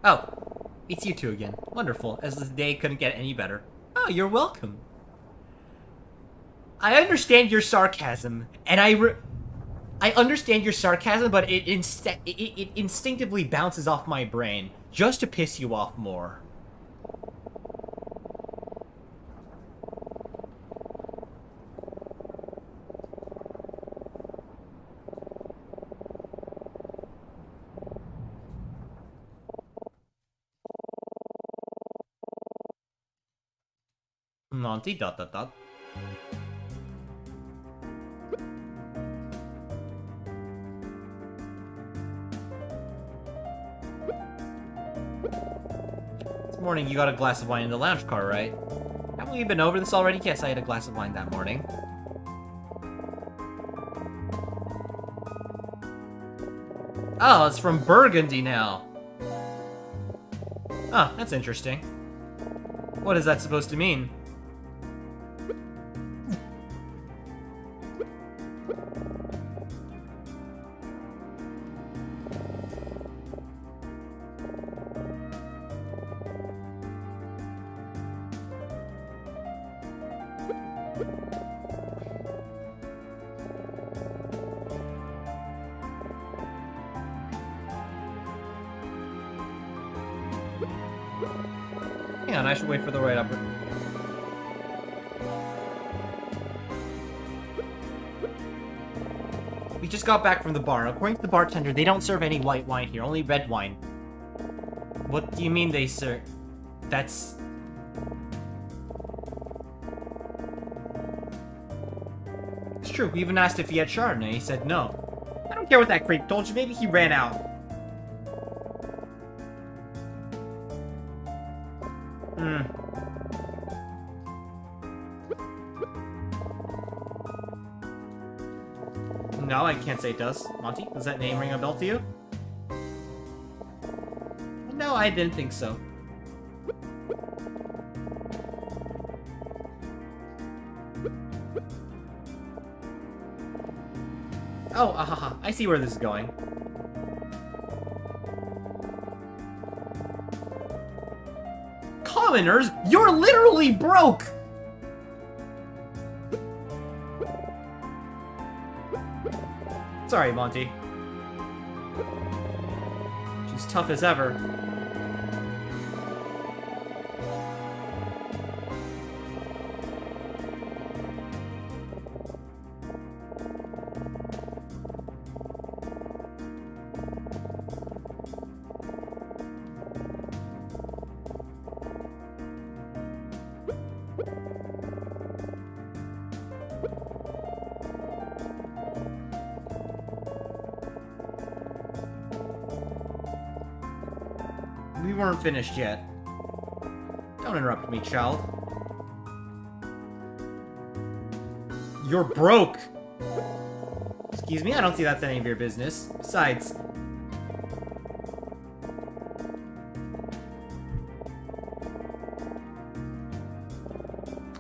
Oh, it's you two again. Wonderful, as the day couldn't get any better. Oh, you're welcome. I understand your sarcasm, and I understand your sarcasm, but it instinctively bounces off my brain, just to piss you off more. Monty ... This morning you got a glass of wine in the lounge car, right? Haven't we been over this already? Yes, I had a glass of wine that morning. Oh, it's from Burgundy now. Oh, that's interesting. What is that supposed to mean? Hang on, I should wait for the right upper. We just got back from the bar. According to the bartender, they don't serve any white wine here, only red wine. What do you mean they serve? That's... It's true, we even asked if he had Chardonnay. He said no. I don't care what that creep told you. Maybe he ran out. Hmm. No, I can't say it does. Monty, does that name ring a bell to you? No, I didn't think so. Oh, ahaha, I see where this is going. Commoners, you're literally broke! Sorry, Monty. She's tough as ever. We weren't finished yet. Don't interrupt me, child. You're broke! Excuse me, I don't see that's any of your business. Besides...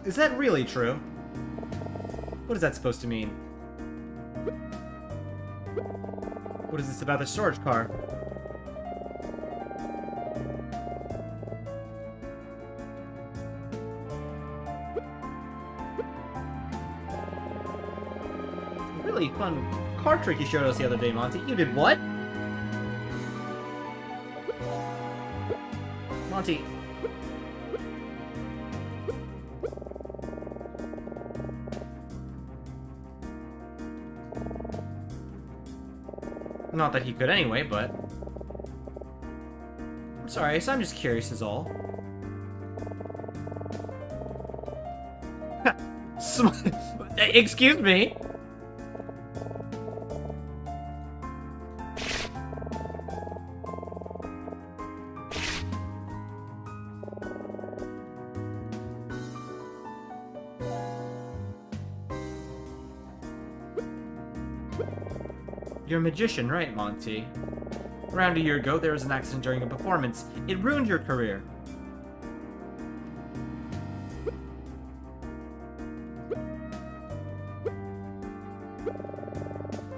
Is that really true? What is that supposed to mean? What is this about the storage car? Really fun card trick you showed us the other day, Monty. You did what? Monty. Not that he could anyway, but... I'm sorry, so I'm just curious is all. Excuse me? You're a magician, right, Monty? Around a year ago, there was an accident during a performance. It ruined your career.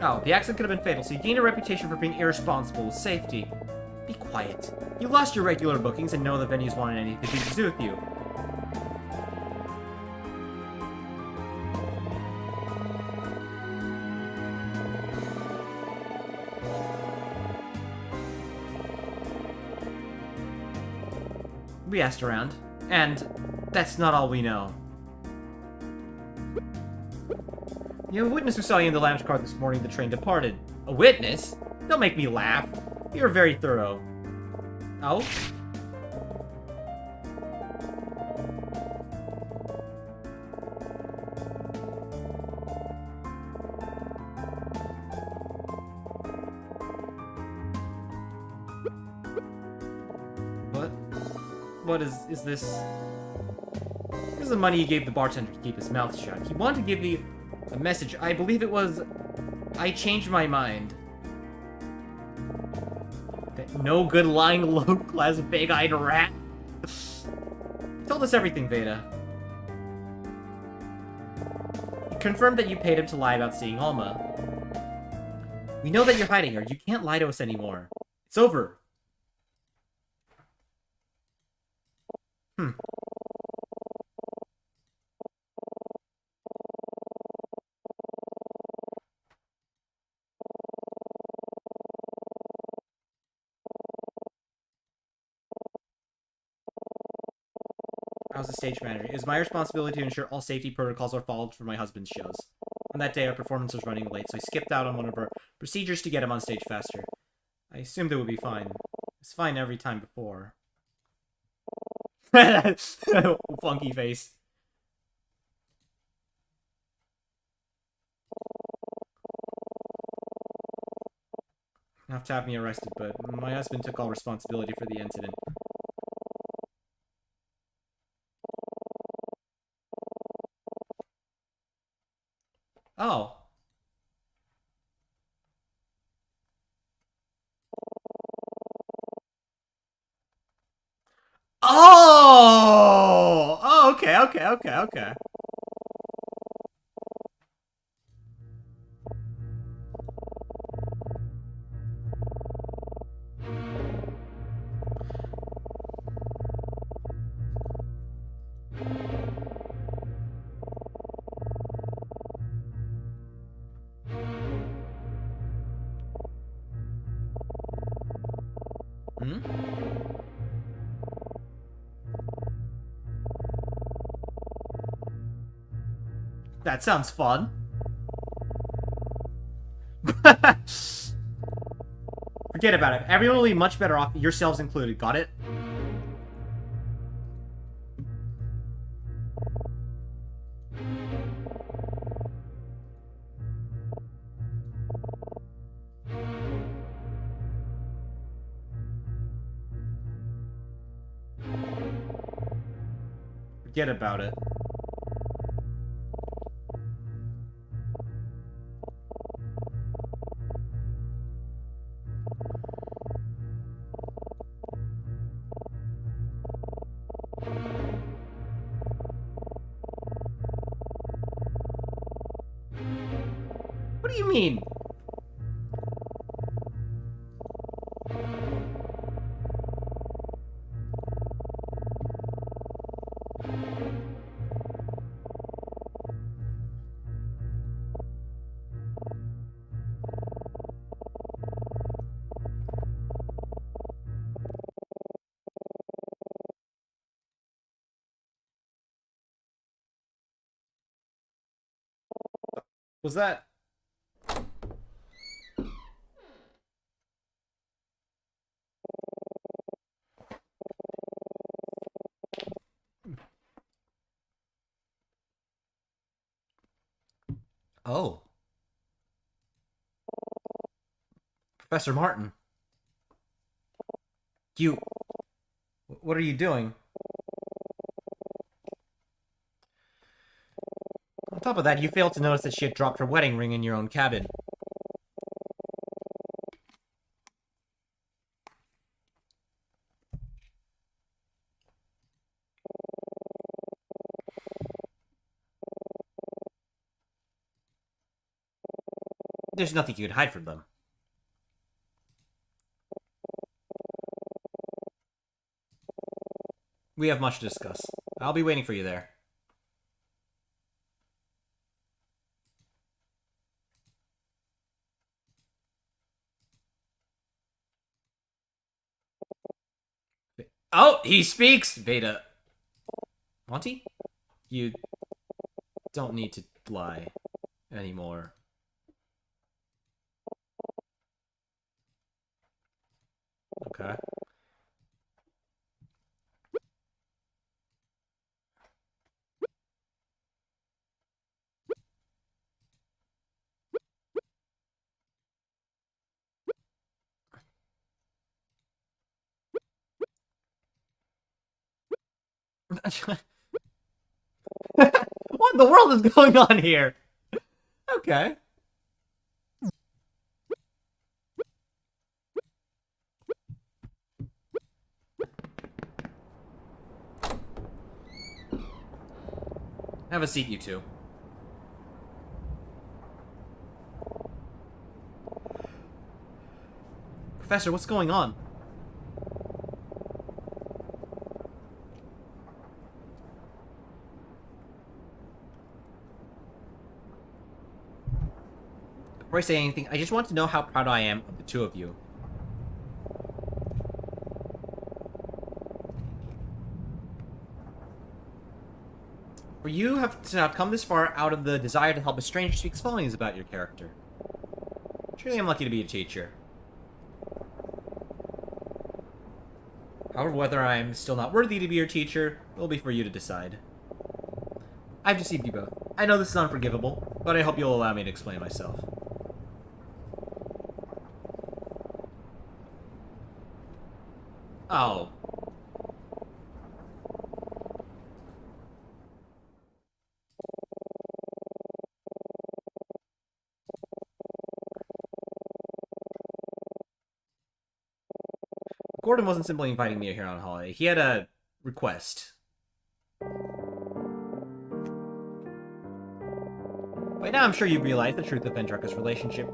Oh, the accident could have been fatal, so you gained a reputation for being irresponsible with safety. Be quiet. You lost your regular bookings and no other venues wanted anything to do with you. We asked around, and that's not all we know. You have a witness who saw you in the lounge car this morning the train departed. A witness? Don't make me laugh. You're very thorough. Oh? What is this? This is the money he gave the bartender to keep his mouth shut. He wanted to give me a message. I believe it was, I changed my mind. That no good lying low-class big-eyed rat. Told us everything, Veda. He confirmed that you paid him to lie about seeing Alma. We know that you're hiding her. You can't lie to us anymore. It's over. I was the stage manager. It was my responsibility to ensure all safety protocols were followed for my husband's shows. On that day, our performance was running late, so I skipped out on one of our procedures to get him on stage faster. I assumed it would be fine. It was fine every time before. Funky face. Have to have me arrested, but my husband took all responsibility for the incident. Oh. Oh! Oh, okay. Hmm? That sounds fun. Forget about it. Everyone will be much better off, yourselves included. Got it? Forget about it. What do you mean? Was that... Oh. Professor Martin. You... What are you doing? On top of that, you failed to notice that she had dropped her wedding ring in your own cabin. There's nothing you could hide from them. We have much to discuss. I'll be waiting for you there. Oh, he speaks! Veda. Monty? You don't need to lie anymore. Okay. What in the world is going on here? Okay. Have a seat, you two. Professor, what's going on? Before I say anything, I just want to know how proud I am of the two of you. For you to have come this far out of the desire to help a stranger speaks volumes about your character. Truly, I'm lucky to be a teacher. However, whether I'm still not worthy to be your teacher, will be for you to decide. I've deceived you both. I know this is unforgivable, but I hope you'll allow me to explain myself. Oh. Gordon wasn't simply inviting me here on a holiday. He had a request. By now, I'm sure you realize the truth of Vendraka's relationship.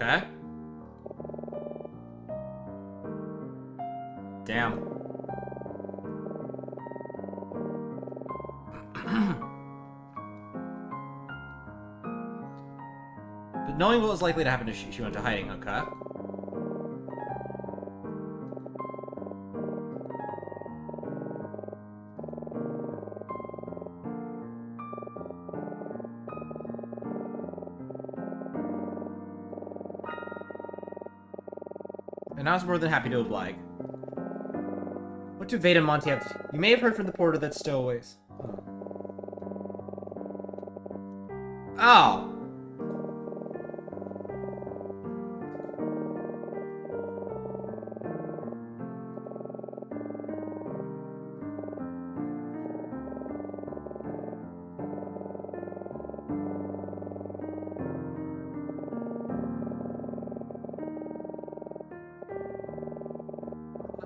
Okay. Damn. But knowing what was likely to happen if she went to hiding, okay. And I was more than happy to oblige. What do Veda and Monty have to... You may have heard from the porter that stowaways. Oh.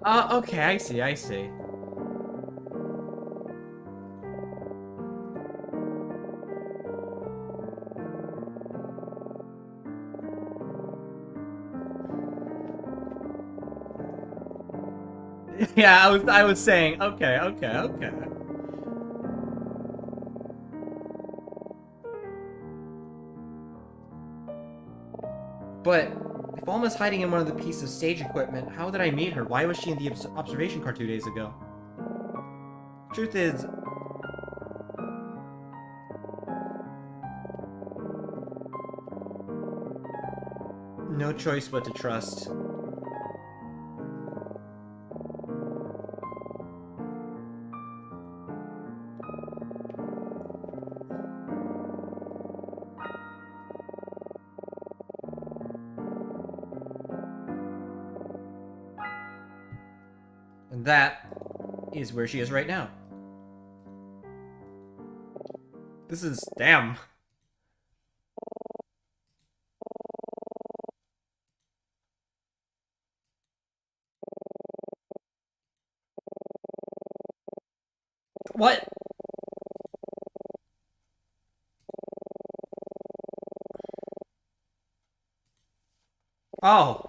Okay, I see. Yeah, I was saying, okay. But if Alma's hiding in one of the pieces of stage equipment, how did I meet her? Why was she in the observation car 2 days ago? Truth is... no choice but to trust. And that is where she is right now. This is... damn. What? Oh.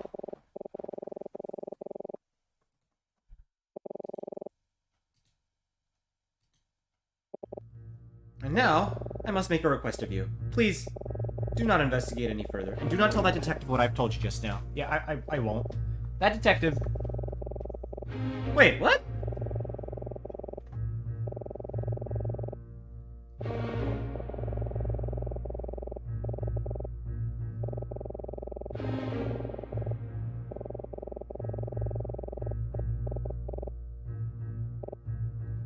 And now, I must make a request of you. Please, do not investigate any further, and do not tell that detective what I've told you just now. Yeah, I won't. That detective... Wait, what?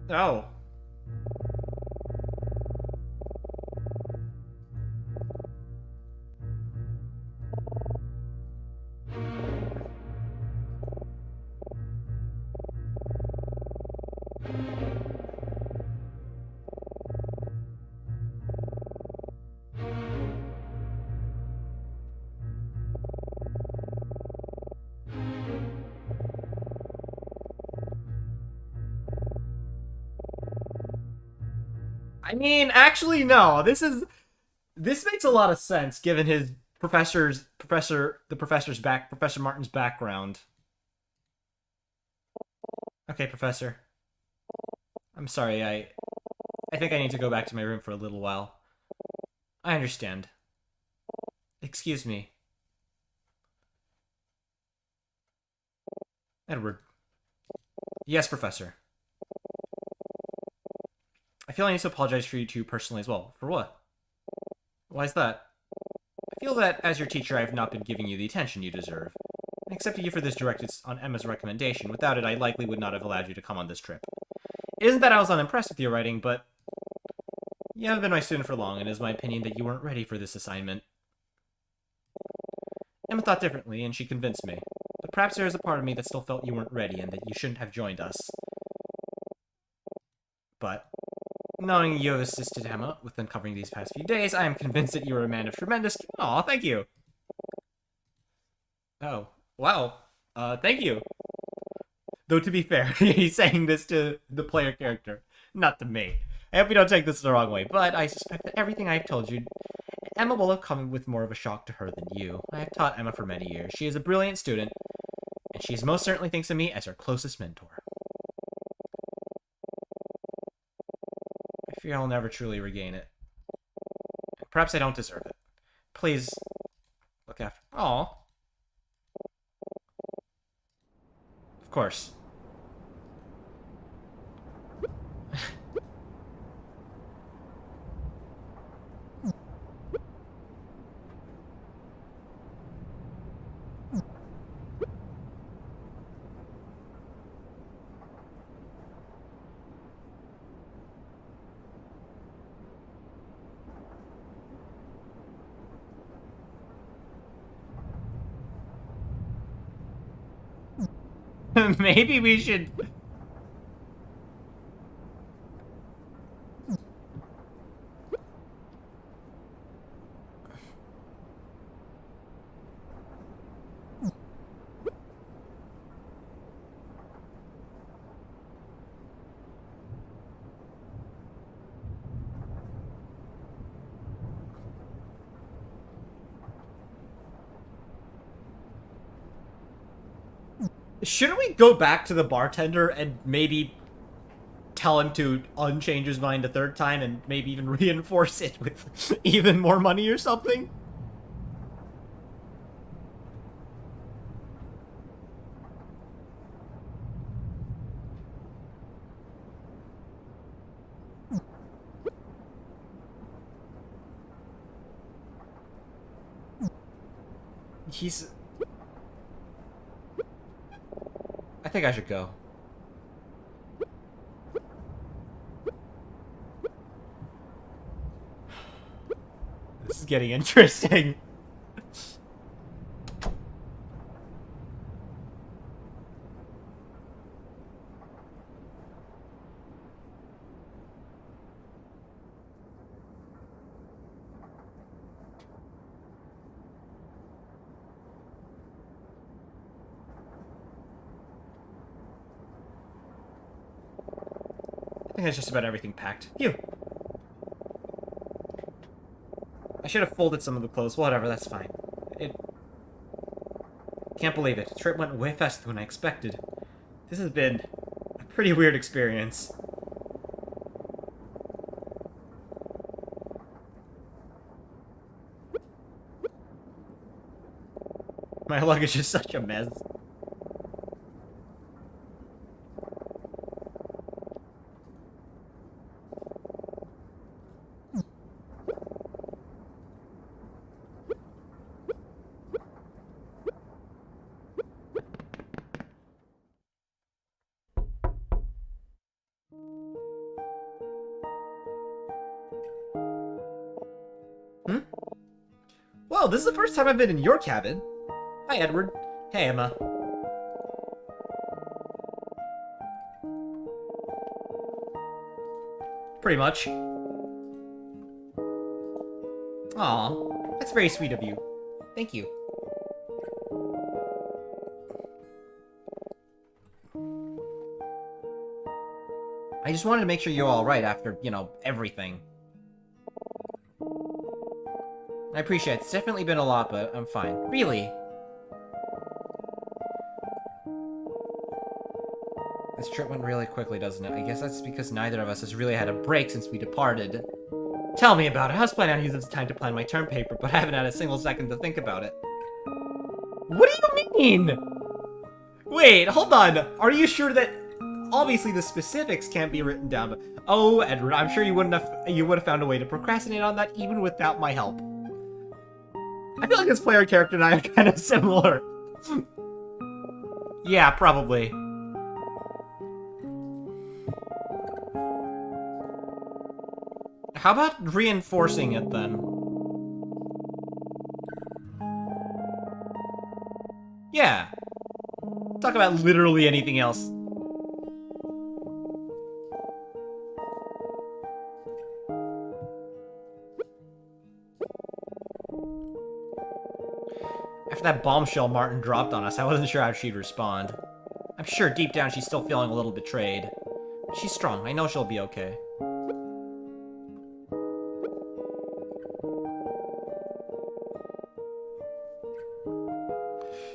Oh. I mean, actually, no. This makes a lot of sense given his Professor Martin's background. Okay, Professor. I'm sorry, I think I need to go back to my room for a little while. I understand. Excuse me. Edward. Yes, Professor. I feel I need to apologize for you two personally as well. For what? Why is that? I feel that, as your teacher, I have not been giving you the attention you deserve. I accepted you for this directed on Emma's recommendation. Without it, I likely would not have allowed you to come on this trip. It isn't that I was unimpressed with your writing, but you haven't been my student for long, and it is my opinion that you weren't ready for this assignment. Emma thought differently, and she convinced me. But perhaps there is a part of me that still felt you weren't ready, and that you shouldn't have joined us. But, knowing you have assisted Emma with uncovering these past few days, I am convinced that you are a man of tremendous... Aw, thank you! Oh, wow. Thank you. Though, to be fair, he's saying this to the player character, not to me. I hope you don't take this the wrong way, but I suspect that everything I've told you, Emma will have come with more of a shock to her than you. I have taught Emma for many years. She is a brilliant student, and she most certainly thinks of me as her closest mentor. I fear I'll never truly regain it. Perhaps I don't deserve it. Please, look after... Aw. Of course. Maybe we should... Shouldn't we go back to the bartender and maybe tell him to unchange his mind a third time and maybe even reinforce it with even more money or something? He's... I think I should go. This is getting interesting. I think that's just about everything packed. Phew. I should have folded some of the clothes. Whatever, that's fine. Can't believe it. The trip went way faster than I expected. This has been a pretty weird experience. My luggage is such a mess. Well, this is the first time I've been in your cabin. Hi, Edward. Hey, Emma. Pretty much. Aw, that's very sweet of you. Thank you. I just wanted to make sure you're alright after, you know, everything. I appreciate it. It's definitely been a lot, but I'm fine. Really? This trip went really quickly, doesn't it? I guess that's because neither of us has really had a break since we departed. Tell me about it. I was planning on using this time to plan my term paper, but I haven't had a single second to think about it. What do you mean? Wait, hold on. Are you sure that... Obviously, the specifics can't be written down, but... Oh, Edward, I'm sure you would have found a way to procrastinate on that even without my help. I feel like this player character and I are kind of similar. Yeah, probably. How about reinforcing it, then? Yeah. Talk about literally anything else. After that bombshell Martin dropped on us, I wasn't sure how she'd respond. I'm sure deep down she's still feeling a little betrayed. But she's strong. I know she'll be okay.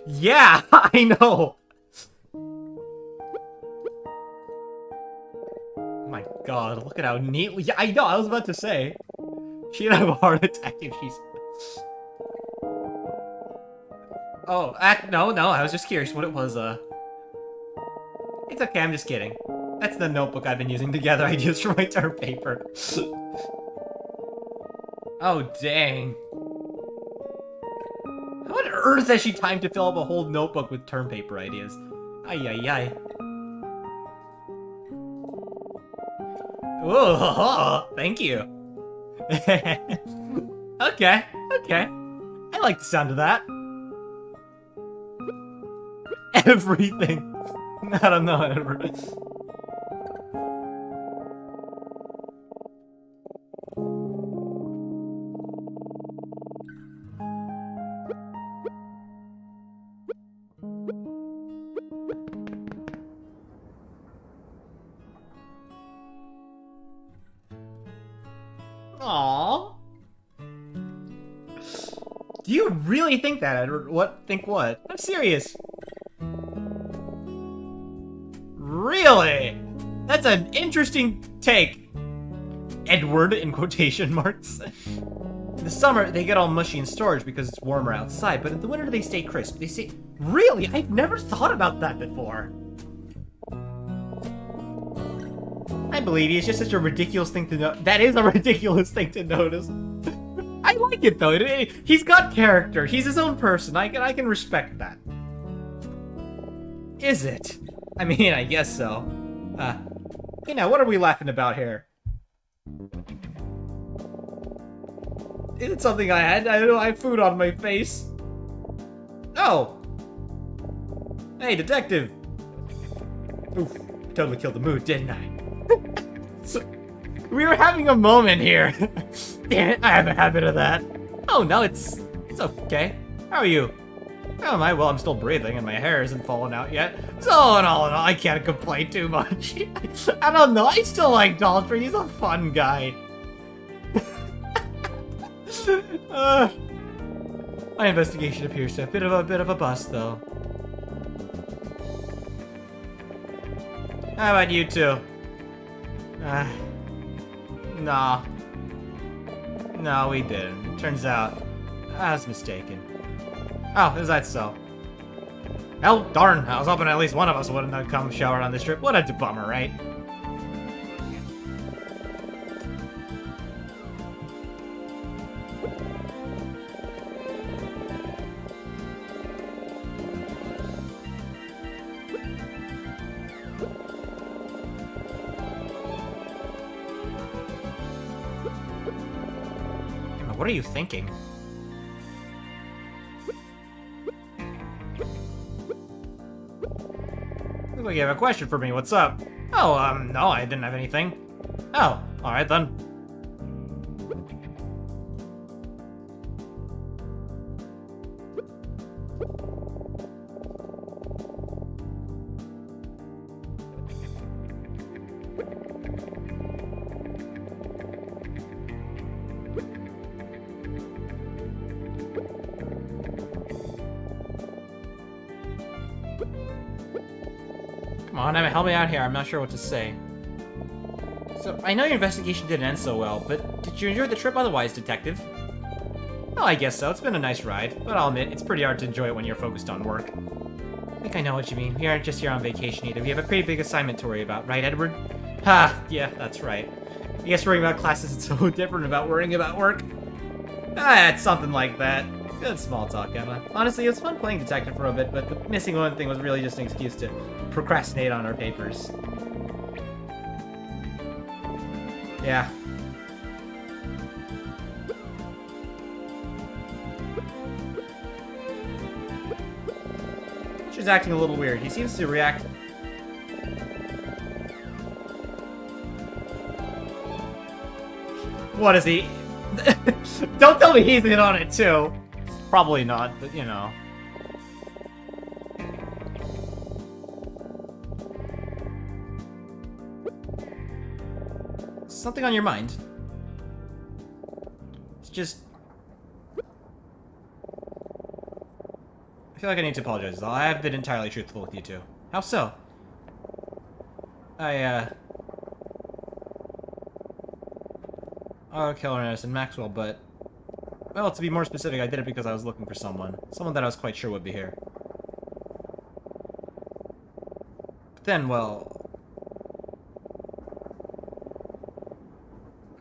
Yeah, I know. Oh my god, look at how neatly... Yeah, I know, I was about to say. She'd have a heart attack if she's... Oh, no, I was just curious what it was, It's okay, I'm just kidding. That's the notebook I've been using to gather ideas for my term paper. Oh, dang. How on earth has she time to fill up a whole notebook with term paper ideas? Ay, ay, ay. Oh, thank you. Okay. I like the sound of that. Everything. I don't know, Edward. Aww. Do you really think that, Edward? Think what? I'm serious. Really? That's an interesting take. Edward, in quotation marks. In the summer, they get all mushy in storage because it's warmer outside, but in the winter they stay crisp. They stay... Really? I've never thought about that before. I believe you. It's just such a ridiculous thing to know. That is a ridiculous thing to notice. I like it though. He's got character. He's his own person. I can respect that. Is it? I mean, I guess so. You know, what are we laughing about here? Is it something I had? I don't have food on my face. Oh. Hey, detective. Oof, totally killed the mood, didn't I? We were having a moment here. Damn it, I have a habit of that. Oh, no, it's okay. How are you? How am I? Well, I'm still breathing and my hair isn't falling out yet. So, in all, I can't complain too much. I don't know, I still like Daltrey. He's a fun guy. My investigation appears to have a bit of a bust, though. How about you two? Nah. No, we didn't. It turns out I was mistaken. Oh, is that so? Hell, darn. I was hoping at least one of us wouldn't have come showered on this trip. What a bummer, right? What are you thinking? Looks like you have a question for me. What's up? Oh, no, I didn't have anything. Oh, alright then. Come on, Emma, help me out here. I'm not sure what to say. So, I know your investigation didn't end so well, but did you enjoy the trip otherwise, Detective? Well, I guess so. It's been a nice ride, but I'll admit, it's pretty hard to enjoy it when you're focused on work. I think I know what you mean. We aren't just here on vacation either. We have a pretty big assignment to worry about, right, Edward? Ha! Yeah, that's right. I guess worrying about classes is so different about worrying about work. Ah, it's something like that. Good small talk, Emma. Honestly, it was fun playing detective for a bit, but the missing one thing was really just an excuse to procrastinate on our papers. Yeah. She's acting a little weird. He seems to react... What is he? Don't tell me he's in on it too. Probably not, but you know. Something on your mind? It's just... I feel like I need to apologize. I have been entirely truthful with you two. How so? I'll kill Ernest and Maxwell, but... Well, to be more specific, I did it because I was looking for someone. Someone that I was quite sure would be here. But then, well...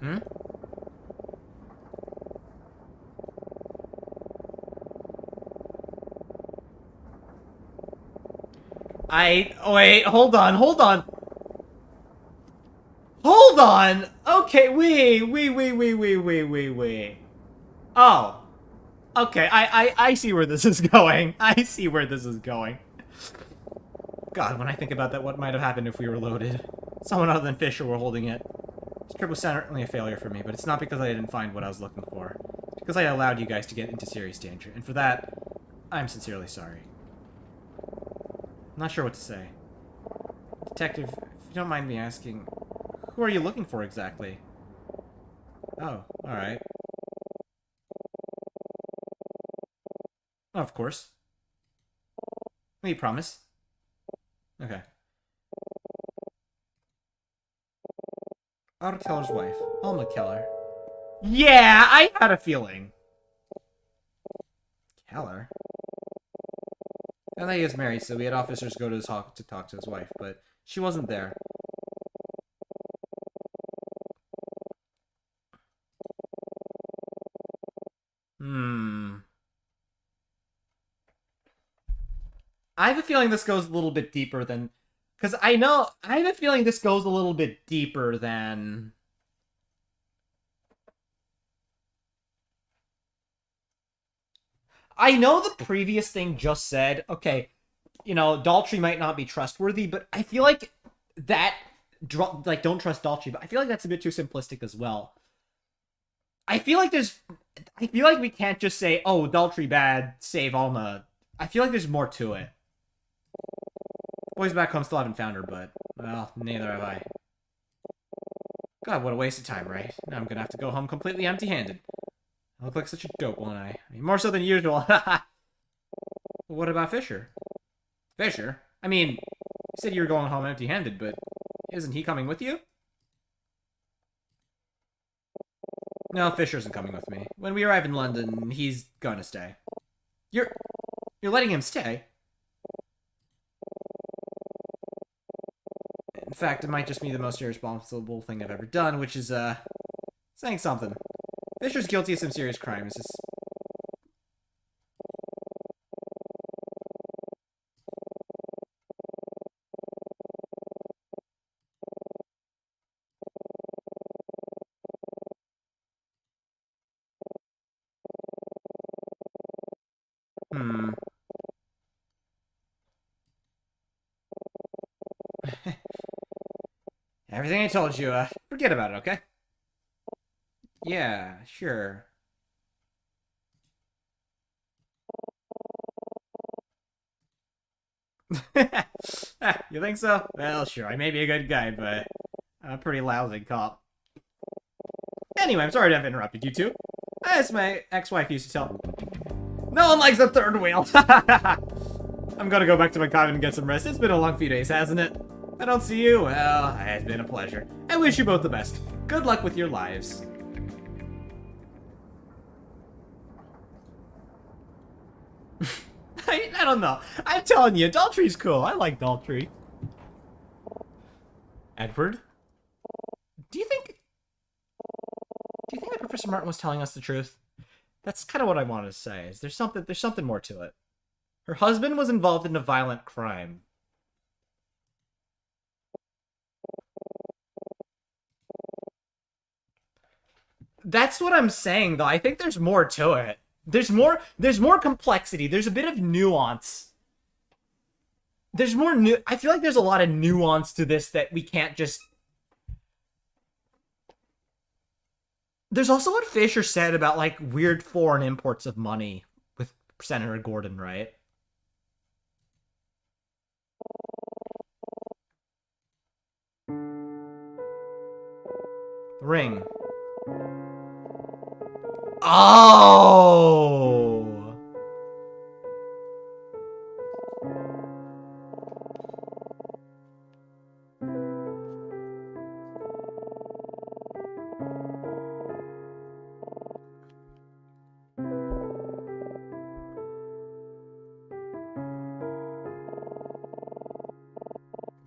Hmm? Wait, hold on. Hold on! Okay, wait. Oh. Okay, I see where this is going. God, when I think about that, what might have happened if we were loaded? Someone other than Fisher were holding it. This trip was certainly a failure for me, but it's not because I didn't find what I was looking for. It's because I allowed you guys to get into serious danger, and for that, I'm sincerely sorry. I'm not sure what to say. Detective, if you don't mind me asking, who are you looking for exactly? Oh, alright. Oh, of course. Will you promise? Okay. Otto Keller's wife, Alma Keller. Yeah, I had a feeling. Keller? I thought he was married, so we had officers go to his home to talk to his wife, but she wasn't there. I have a feeling this goes a little bit deeper than... Because I have a feeling this goes a little bit deeper than... I know the previous thing just said, okay, you know, Daltrey might not be trustworthy, but I feel like that... Like, don't trust Daltrey, but I feel like that's a bit too simplistic as well. I feel like we can't just say, oh, Daltrey bad, save Alma. I feel like there's more to it. Boys back home still haven't found her, but, well, neither have I. God, what a waste of time, right? Now I'm gonna have to go home completely empty-handed. I look like such a dope, won't I? I mean, more so than usual. What about Fisher? Fisher? I mean, you said you were going home empty-handed, but isn't he coming with you? No, Fisher isn't coming with me. When we arrive in London, he's gonna stay. You're letting him stay? In fact, it might just be the most irresponsible thing I've ever done, which is, saying something. Fisher's guilty of some serious crimes. Everything I told you, forget about it, okay? Yeah, sure. You think so? Well, sure, I may be a good guy, but I'm a pretty lousy cop. Anyway, I'm sorry to have interrupted you two. As my ex-wife used to tell me, no one likes the third wheel. I'm gonna go back to my cabin and get some rest. It's been a long few days, hasn't it? I don't see you. Well, it's been a pleasure. I wish you both the best. Good luck with your lives. I don't know. I'm telling you, Daltree's cool. I like Daltree. Edward? Do you think that Professor Martin was telling us the truth? That's kind of what I wanted to say. Is there's something more to it. Her husband was involved in a violent crime. That's what I'm saying, though. I think there's more to it. There's more complexity. There's a bit of nuance. There's more I feel like there's a lot of nuance to this that we can't just... There's also what Fisher said about, like, weird foreign imports of money with Senator Gordon, right? Ring. Oh!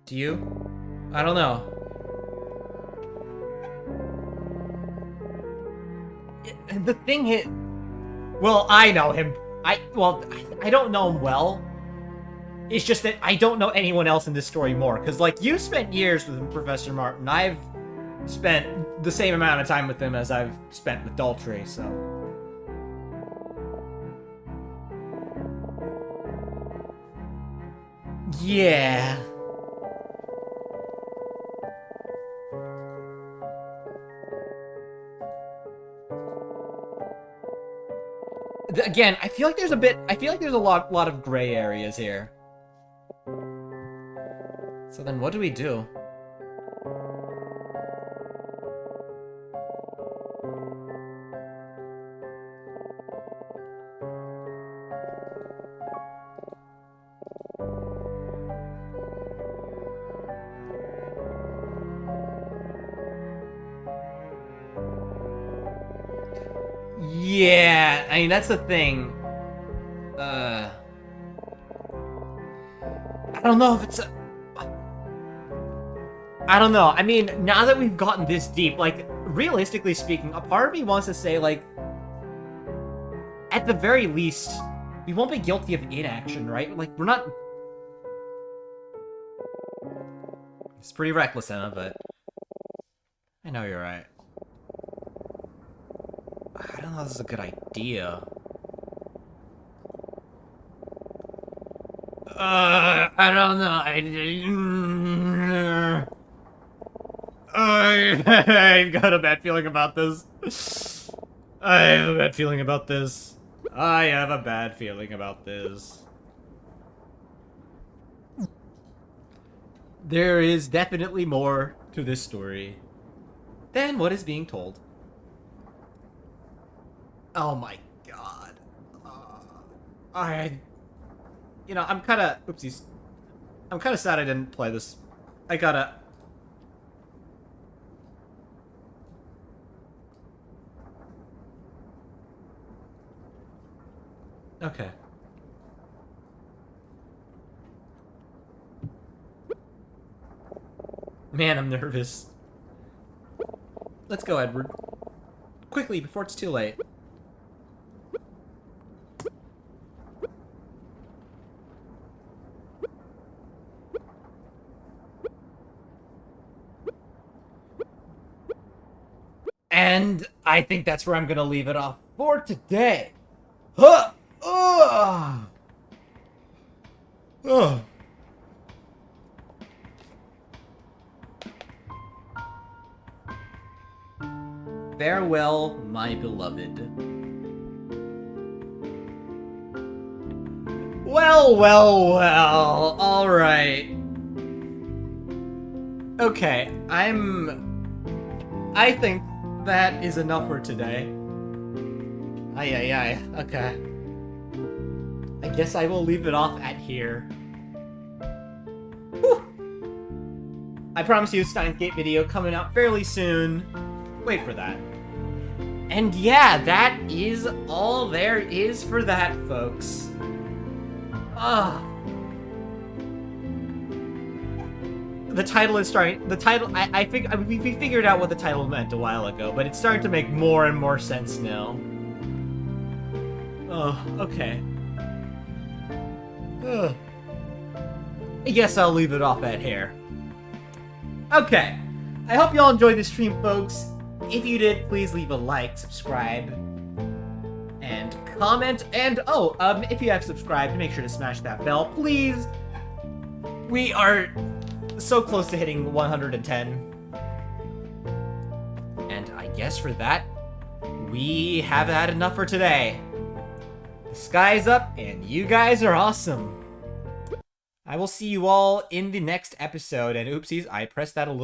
Do you? I don't know. The thing is... Well, I know him. I don't know him well. It's just that I don't know anyone else in this story more. Because, like, you spent years with Professor Martin. I've spent the same amount of time with him as I've spent with Daltrey, so... Yeah... Again, I feel like there's a lot of gray areas here. So then what do we do? Yeah, I mean, that's the thing. I don't know if it's I don't know. I mean, now that we've gotten this deep, like, realistically speaking, a part of me wants to say, like, at the very least, we won't be guilty of inaction, right? Like, we're not... It's pretty reckless, Emma, but... I know you're right. I don't know if this is a good idea. I don't know. I've got a bad feeling about this. I have a bad feeling about this. I have a bad feeling about this. There is definitely more to this story than what is being told. Oh my god. You know, I'm kinda... Oopsies. I'm kinda sad I didn't play this. I gotta... Okay. Man, I'm nervous. Let's go, Edward. Quickly, before it's too late. And I think that's where I'm gonna leave it off for today. Huh! Oh! Oh! Farewell, my beloved. Well, well, well. Alright. Okay, I think that is enough for today. Ay, ay, ay. Okay. I guess I will leave it off at here. Whew. I promise you a Steins Gate video coming out fairly soon. Wait for that. And yeah, that is all there is for that, folks. The title is starting. The title, we figured out what the title meant a while ago, but it's starting to make more and more sense now. Oh, okay. Ugh. I guess I'll leave it off at here. Okay. I hope y'all enjoyed this stream, folks. If you did, please leave a like, subscribe, and comment. And if you have subscribed, make sure to smash that bell, please. We are so close to hitting 110. And I guess for that, we have had enough for today. The sky's up, and you guys are awesome. I will see you all in the next episode, and oopsies, I pressed that a little